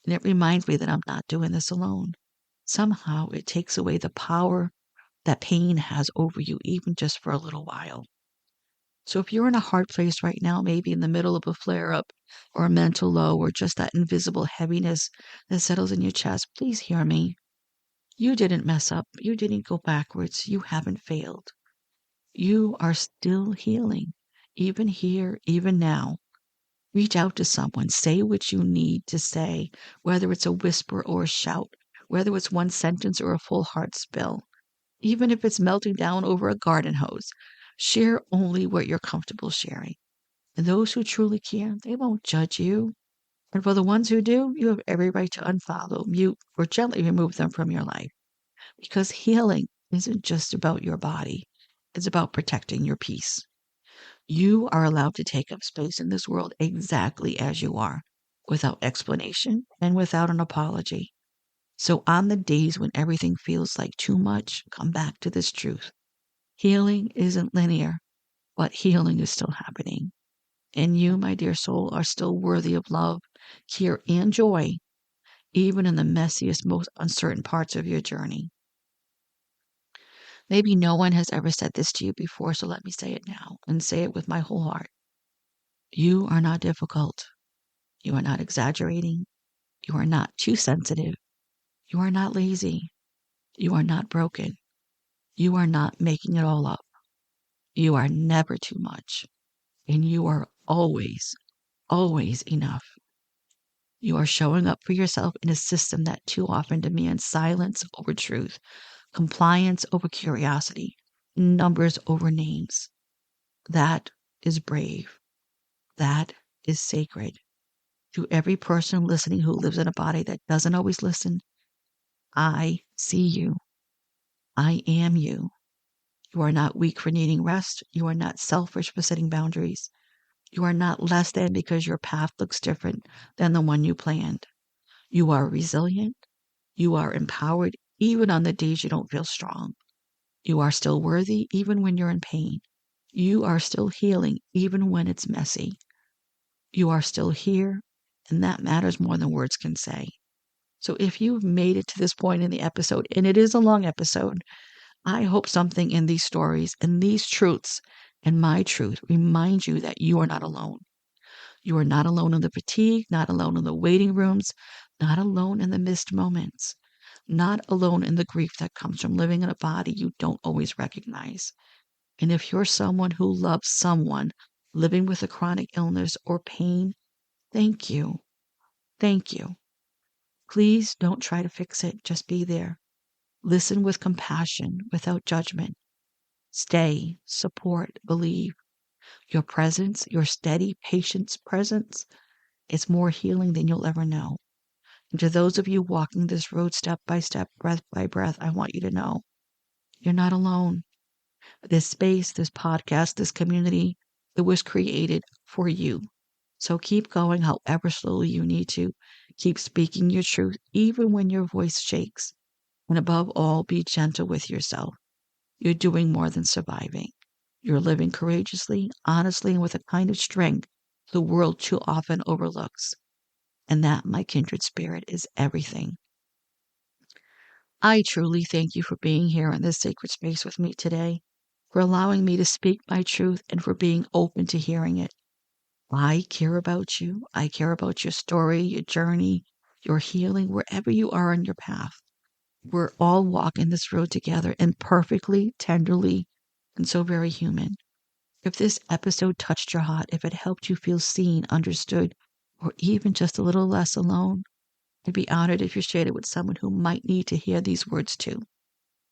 B: And it reminds me that I'm not doing this alone. Somehow it takes away the power that pain has over you, even just for a little while. So if you're in a hard place right now, maybe in the middle of a flare up or a mental low or just that invisible heaviness that settles in your chest, please hear me. You didn't mess up. You didn't go backwards. You haven't failed. You are still healing, even here, even now. Reach out to someone. Say what you need to say, whether it's a whisper or a shout, whether it's one sentence or a full heart spill. Even if it's melting down over a garden hose, share only what you're comfortable sharing. And those who truly care, they won't judge you. And for the ones who do, you have every right to unfollow, mute, or gently remove them from your life. Because healing isn't just about your body, it's about protecting your peace. You are allowed to take up space in this world exactly as you are, without explanation and without an apology. So, on the days when everything feels like too much, come back to this truth. Healing isn't linear, but healing is still happening. And you, my dear soul, are still worthy of love, care, and joy, even in the messiest, most uncertain parts of your journey. Maybe no one has ever said this to you before, so let me say it now and say it with my whole heart. You are not difficult. You are not exaggerating. You are not too sensitive. You are not lazy. You are not broken. You are not making it all up. You are never too much. And you are always, always enough. You are showing up for yourself in a system that too often demands silence over truth, compliance over curiosity, numbers over names. That is brave. That is sacred. To every person listening who lives in a body that doesn't always listen, I see you. I am you. You are not weak for needing rest. You are not selfish for setting boundaries. You are not less than because your path looks different than the one you planned. You are resilient. You are empowered even on the days you don't feel strong. You are still worthy even when you're in pain. You are still healing even when it's messy. You are still here, and that matters more than words can say. So if you've made it to this point in the episode, and it is a long episode, I hope something in these stories and these truths and my truth remind you that you are not alone. You are not alone in the fatigue, not alone in the waiting rooms, not alone in the missed moments, not alone in the grief that comes from living in a body you don't always recognize. And if you're someone who loves someone living with a chronic illness or pain, thank you. Thank you. Please don't try to fix it. Just be there. Listen with compassion, without judgment. Stay, support, believe. Your presence, your steady, patient presence, is more healing than you'll ever know. And to those of you walking this road step by step, breath by breath, I want you to know you're not alone. This space, this podcast, this community, it was created for you. So keep going however slowly you need to. Keep speaking your truth, even when your voice shakes. And above all, be gentle with yourself. You're doing more than surviving. You're living courageously, honestly, and with a kind of strength the world too often overlooks. And that, my kindred spirit, is everything. I truly thank you for being here in this sacred space with me today, for allowing me to speak my truth, and for being open to hearing it. I care about you. I care about your story, your journey, your healing, wherever you are on your path. We're all walking this road together, imperfectly, tenderly, and so very human. If this episode touched your heart, if it helped you feel seen, understood, or even just a little less alone, I'd be honored if you shared it with someone who might need to hear these words too.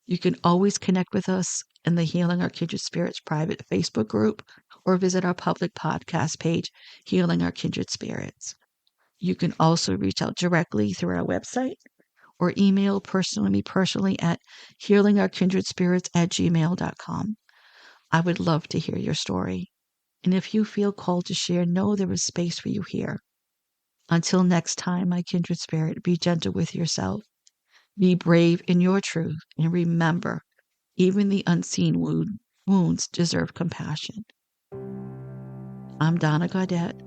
B: You can always connect with us in the Healing Our Kindred Spirits private Facebook group, or visit our public podcast page, Healing Our Kindred Spirits. You can also reach out directly through our website or email me personally at healingourkindredspirits@gmail.com. I would love to hear your story. And if you feel called to share, know there is space for you here. Until next time, my kindred spirit, be gentle with yourself. Be brave in your truth. And remember, even the unseen wounds deserve compassion. I'm Donna Gaudette,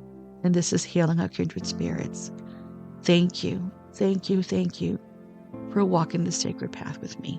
B: and this is Healing Our Kindred Spirits. Thank you, thank you, thank you for walking the sacred path with me.